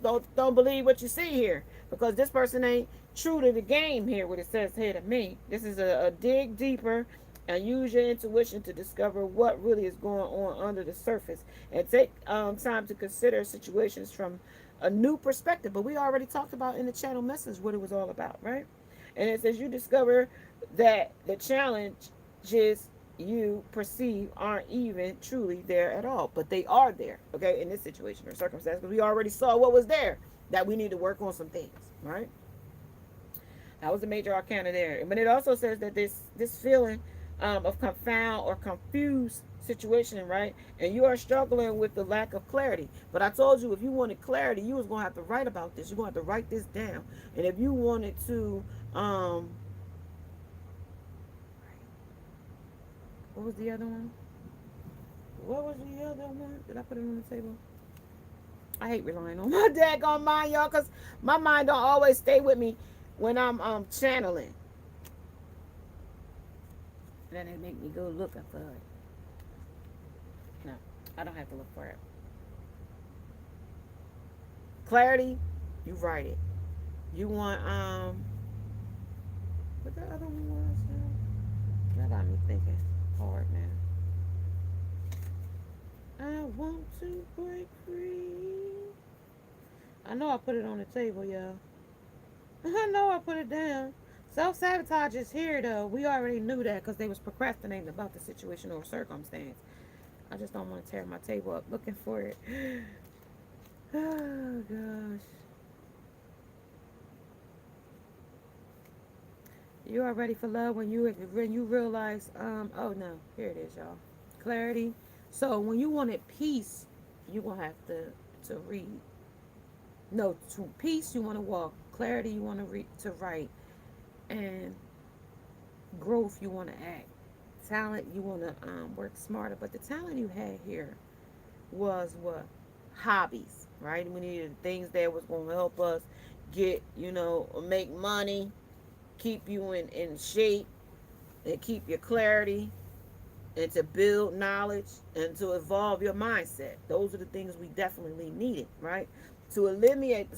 believe what you see here, because this person ain't true to the game here. What it says here to me, this is a dig deeper and use your intuition to discover what really is going on under the surface, and take time to consider situations from a new perspective. But we already talked about in the channel message what it was all about, right? And it says you discover that the challenges you perceive aren't even truly there at all, but they are there, okay, in this situation or circumstance, because we already saw what was there, that we need to work on some things, right? That was the major arcana there. But it also says that this feeling of confound or confused situation, right? And you are struggling with the lack of clarity. But I told you if you wanted clarity, you was gonna have to write about this. You're gonna have to write this down. And if you wanted to, what was the other one? What was the other one? Did I put it on the table? I hate relying on my daggone mind, y'all, because my mind don't always stay with me when I'm channeling. And then they make me go looking for it. No, I don't have to look for it. Clarity, you write it. You want what the other one was now? That got me thinking hard now. I want to break free. I know I put it on the table, y'all. I know I put it down. Self-sabotage is here, though. We already knew that because they was procrastinating about the situation or circumstance. I just don't want to tear my table up looking for it. Oh, gosh. You are ready for love when you realize, oh, no. Here it is, y'all. Clarity. So, when you wanted peace, you're going to have to read. No, to peace, you want to walk. Clarity, you want to read, to write. And growth, you want to act. Talent, you want to work smarter. But the talent you had here was what? Hobbies, right? We needed things that was going to help us get, make money, keep you in shape, and keep your clarity, and to build knowledge, and to evolve your mindset. Those are the things we definitely needed, right? To eliminate the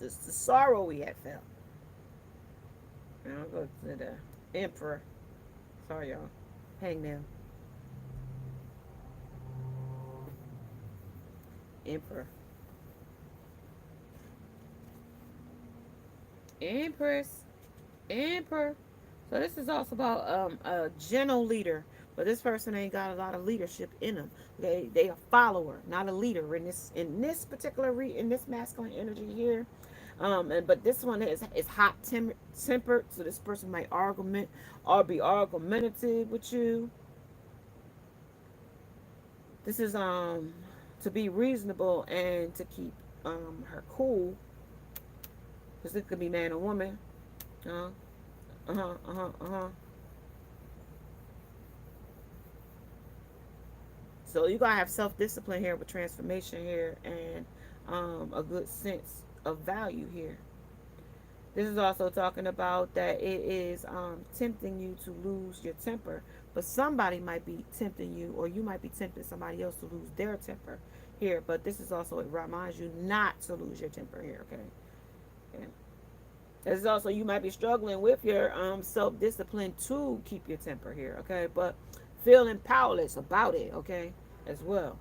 sorrow we had felt. And I'll go to the Emperor. Sorry, y'all. Hangnail. Emperor. Empress. Emperor. So this is also about a gentle leader, but this person ain't got a lot of leadership in them. They a follower, not a leader in this particular in this masculine energy here. But this one is hot tempered, so this person might be argumentative with you. This is to be reasonable and to keep her cool, because it could be man or woman. Uh huh. So you gotta have self discipline here with transformation here, and a good sense of value here. This is also talking about that it is tempting you to lose your temper, but somebody might be tempting you, or you might be tempting somebody else to lose their temper here. But this is also, it reminds you not to lose your temper here, okay? Okay. This is also, you might be struggling with your self discipline to keep your temper here, okay? But feeling powerless about it, okay, as well.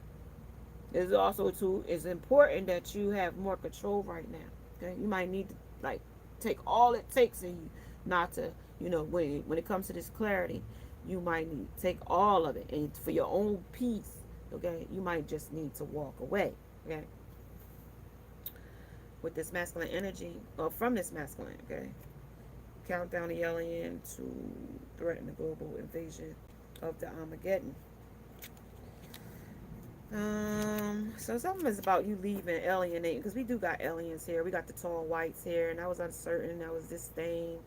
This is also too, it's important that you have more control right now. Okay, you might need to like take all it takes in you not to, when it comes to this clarity, you might need to take all of it, and for your own peace, okay, you might just need to walk away, okay, with this masculine energy, or from this masculine, okay. Count down the alien to threaten the global invasion of the Armageddon. So something is about you leaving, alienating, because we do got aliens here. We got the tall whites here, and I was uncertain. That was disdain.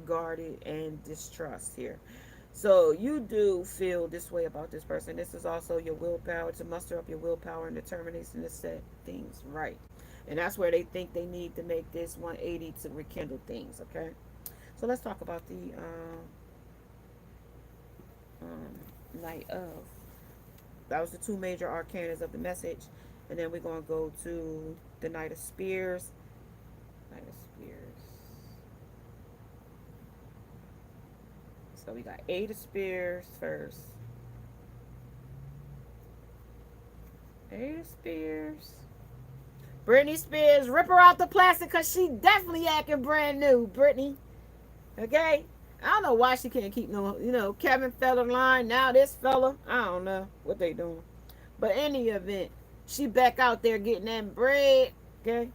Guarded and distrust here. So you do feel this way about this person. This is also your willpower, to muster up your willpower and determination to set things right. And that's where they think they need to make this 180 to rekindle things, okay? So let's talk about the Night of. That was the two major arcanas of the message. And then we're going to go to the Knight of Spears. Knight of Spears. So we got 8 of Spears first. Eight of Spears. Britney Spears, rip her out the plastic because she definitely acting brand new, Britney. Okay? I don't know why she can't keep no, Kevin fell in line. Now this fella, I don't know what they doing. But in any event, she back out there getting that bread. Okay?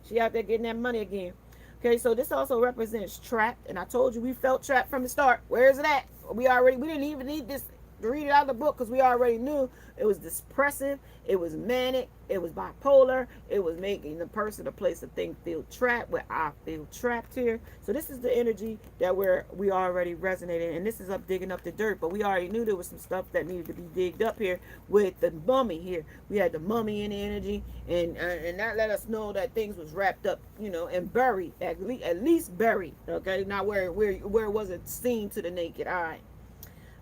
She out there getting that money again. Okay, so this also represents trapped. And I told you we felt trapped from the start. Where is it at? We didn't even need this to read it out of the book because we already knew it was depressive, it was manic, it was bipolar, it was making the person, a place, a thing feel trapped, where I feel trapped here. So this is the energy that we already resonated, and this is up digging up the dirt. But we already knew there was some stuff that needed to be digged up here with the mummy here. We had the mummy in the energy, and that let us know that things was wrapped up, and buried, at least buried. Okay, not where it wasn't seen to the naked eye.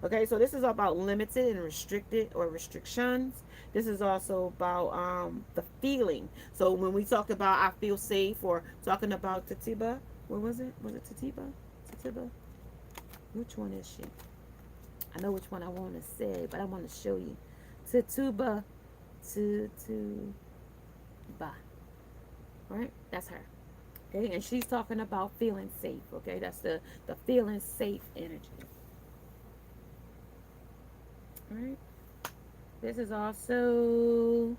Okay, so this is about limited and restricted or restrictions. This is also about the feeling. So when we talked about I feel safe, or talking about Tituba, what was it? Was it Tituba? Tituba? Which one is she? I know which one I want to say, but I want to show you. Tituba. Tituba. Right? That's her. Okay, and she's talking about feeling safe. Okay, that's the feeling safe energy. Right. This is also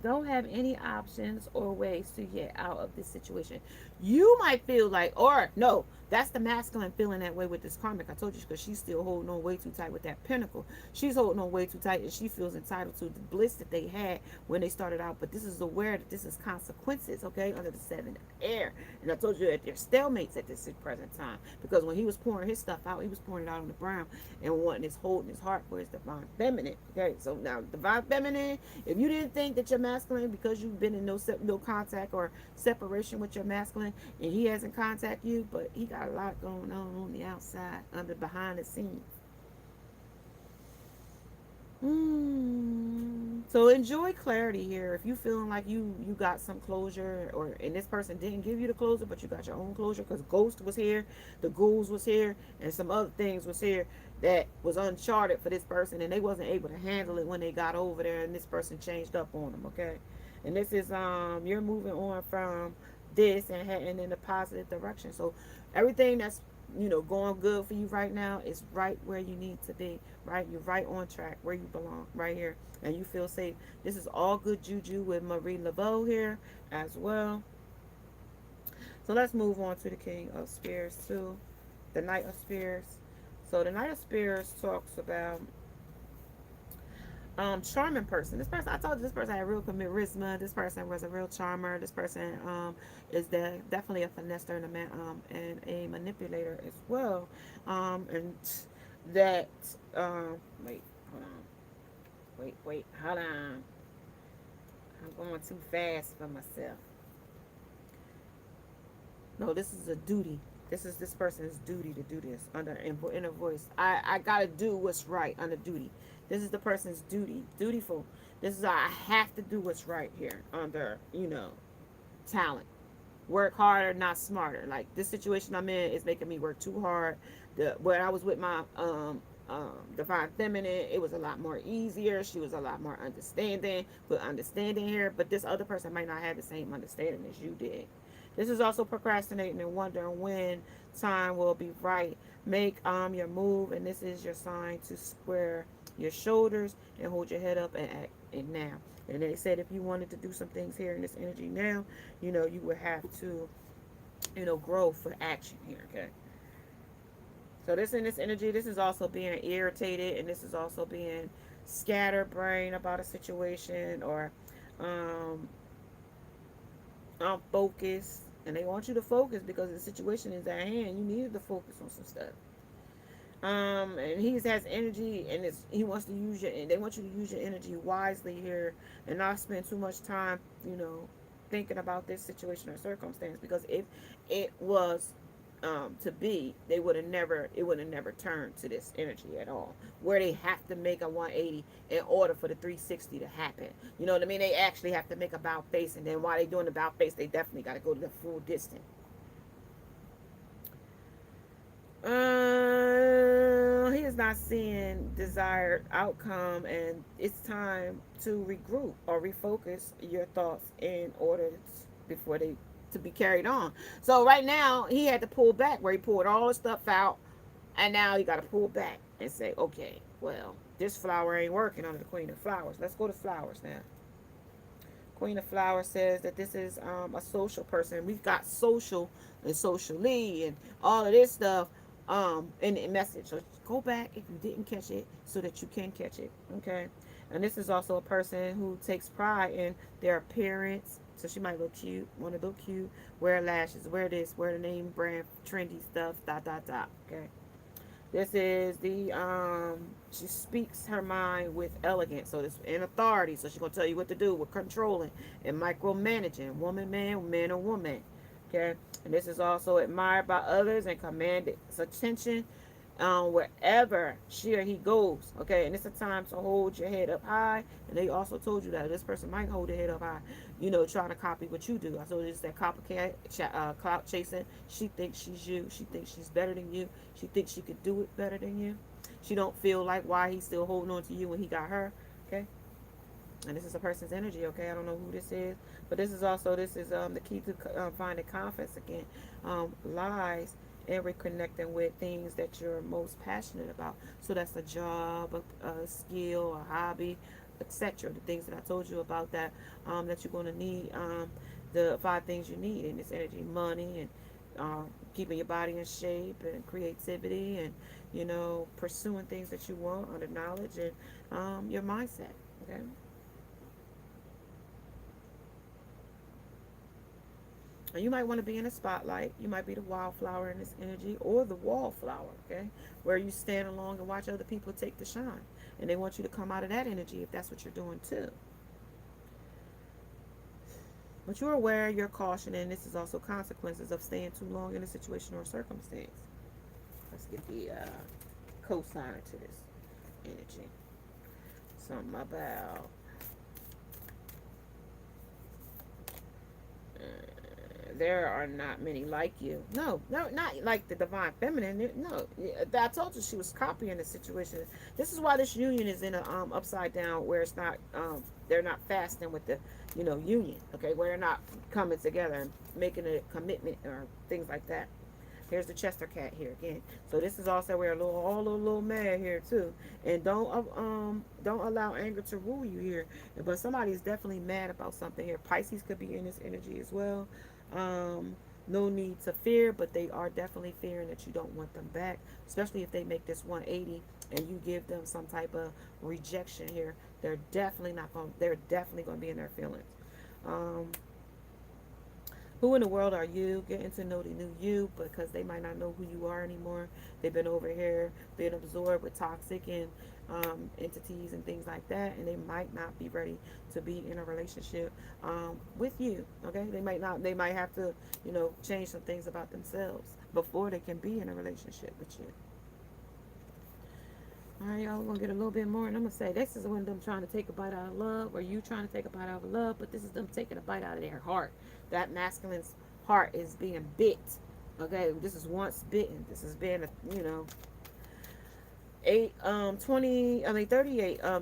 don't have any options or ways to get out of this situation. You might feel like, or no, that's the masculine feeling that way with this karmic. I told you, because she's still holding on way too tight with that pinnacle. She's holding on way too tight, and she feels entitled to the bliss that they had when they started out. But this is aware that this is consequences, okay, under the 7 of air. And I told you that they're stalemates at this present time, because when he was pouring his stuff out, he was pouring it out on the ground and wanting his holding his heart for his divine feminine. Okay, so now divine feminine, if you didn't think that your masculine, because you've been in no contact or separation with your masculine, and he hasn't contacted you, but he got a lot going on the outside, behind the scenes. So enjoy clarity here. If you feeling like you got some closure, and this person didn't give you the closure, but you got your own closure, because Ghost was here, the ghouls was here, and some other things was here that was uncharted for this person, and they wasn't able to handle it when they got over there, and this person changed up on them. Okay, and this is you're moving on from this and heading in a positive direction. So everything that's going good for you right now is right where you need to be. Right, you're right on track where you belong, right here, and you feel safe. This is all good juju with Marie Laveau here as well. So let's move on to the King of Spears too, the Knight of Spears. So the Knight of Spears talks about charming person. This person, I told you, this person had real charisma. This person was a real charmer. This person is definitely a finesseur and a manipulator as well. And that wait, hold on. Wait, hold on. I'm going too fast for myself. No, this is a duty. This is this person's duty to do this under inner voice. I gotta do what's right under duty. This is the person's duty, dutiful. This is I have to do what's right here under talent. Work harder, not smarter. Like this situation I'm in is making me work too hard. When I was with my divine feminine, it was a lot more easier. She was a lot more understanding here. But this other person might not have the same understanding as you did. This is also procrastinating and wondering when time will be right. Make your move, and this is your sign to square your shoulders and hold your head up and act it now. And they said if you wanted to do some things here in this energy now, you would have to, grow for action here, okay? So this in this energy, this is also being irritated, and this is also being scatterbrained about a situation, or unfocused. And they want you to focus because the situation is at hand. You needed to focus on some stuff. And he has energy, and he wants to use your. And they want you to use your energy wisely here, and not spend too much time, thinking about this situation or circumstance. Because if it was to be, it would have never turned to this energy at all, where they have to make a 180 in order for the 360 to happen. You know what I mean? They actually have to make a about face, and then while they doing the about face, they definitely got to go to the full distance. he is not seeing desired outcome, and it's time to regroup or refocus your thoughts in order before they to be carried on. So right now he had to pull back, where he pulled all the stuff out, and now he got to pull back and say, okay, well, this flower ain't working under the Queen of Flowers. Let's go to flowers now. Queen of Flowers says that this is a social person. We've got social and socially and all of this stuff in the message. So go back if you didn't catch it so that you can catch it. Okay. And this is also a person who takes pride in their appearance. So she might look cute, want to look cute, wear lashes, wear this, wear the name brand, trendy stuff, dot, dot, dot. Okay. This is the she speaks her mind with elegance, so this in authority. So she's gonna tell you what to do with controlling and micromanaging, woman, man or woman. Okay, and this is also admired by others and commanded attention wherever she or he goes. Okay, and it's a time to hold your head up high. And they also told you that this person might hold their head up high, trying to copy what you do. I told you it's that copycat, clout chasing. She thinks she's you. She thinks she's better than you. She thinks she could do it better than you. She don't feel like why he's still holding on to you when he got her. Okay, and this is a person's energy. Okay, I don't know who this is, but this is the key to finding confidence again. Lies and reconnecting with things that you're most passionate about. So that's a job, a skill, a hobby, etc. The things that I told you about that you're going to need. The 5 things you need in this energy: money and keeping your body in shape and creativity and pursuing things that you want under knowledge and your mindset. Okay. And you might want to be in a spotlight. You might be the wildflower in this energy or the wallflower, okay? Where you stand along and watch other people take the shine. And they want you to come out of that energy if that's what you're doing too. But you're aware, you're cautioning, this is also consequences of staying too long in a situation or circumstance. Let's get the cosigner to this energy. Something about there are not many like you. No, not like the divine feminine. No, I told you she was copying the situation. This is why this union is in a upside down, where it's not they're not fasting with the union. Okay, where they're not coming together and making a commitment or things like that. Here's the Chester cat here again. So this is also where all a little mad here too. And don't allow anger to rule you here. But somebody is definitely mad about something here. Pisces could be in this energy as well. No need to fear, but they are definitely fearing that you don't want them back, especially if they make this 180 and you give them some type of rejection here. They're definitely going to be in their feelings. Who in the world are you? Getting to know the new you, because they might not know who you are anymore. They've been over here being absorbed with toxic and entities and things like that, and they might not be ready to be in a relationship with you. Okay, they might have to change some things about themselves before they can be in a relationship with you. All right, y'all, we're gonna get a little bit more, and I'm gonna say this is when them trying to take a bite out of love, or you trying to take a bite out of love, but this is them taking a bite out of their heart. That masculine's heart is being bit. Okay, this is once bitten. This has been 38.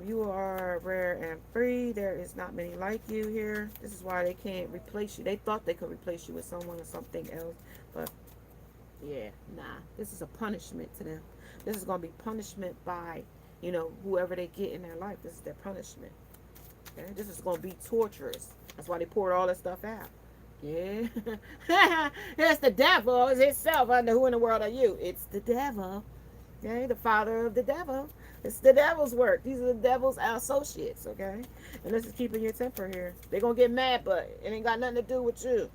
You are rare and free. There is not many like you here. This is why they can't replace you. They thought they could replace you with someone or something else, but yeah, nah. This is a punishment to them. This is going to be punishment by, whoever they get in their life. This is their punishment. Okay? This is going to be torturous. That's why they poured all that stuff out. Yeah. It's the devil. It's itself. Who in the world are you? It's the devil. Okay? The father of the devil. It's the devil's work. These are the devil's associates. Okay? And this is keeping your temper here. They're going to get mad, but it ain't got nothing to do with you.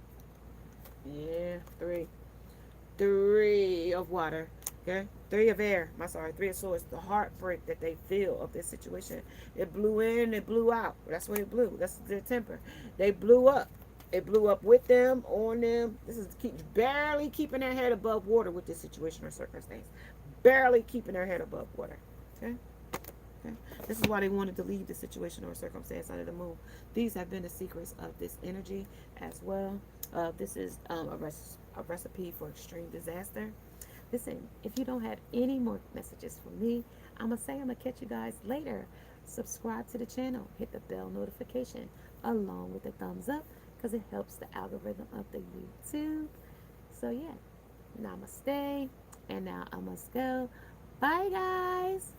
Yeah. 3 of water. Okay, 3 of air. 3 of swords. The heartbreak that they feel of this situation. It blew in, it blew out. That's what it blew. That's their temper. They blew up. It blew up with them, on them. This is barely keeping their head above water with this situation or circumstance. Barely keeping their head above water. Okay. Okay. This is why they wanted to leave the situation or circumstance under the moon. These have been the secrets of this energy as well. This is a recipe for extreme disaster. Listen, if you don't have any more messages from me, I'm going to say I'm going to catch you guys later. Subscribe to the channel, hit the bell notification along with the thumbs up because it helps the algorithm of the YouTube. So, yeah, namaste. And now I must go. Bye, guys.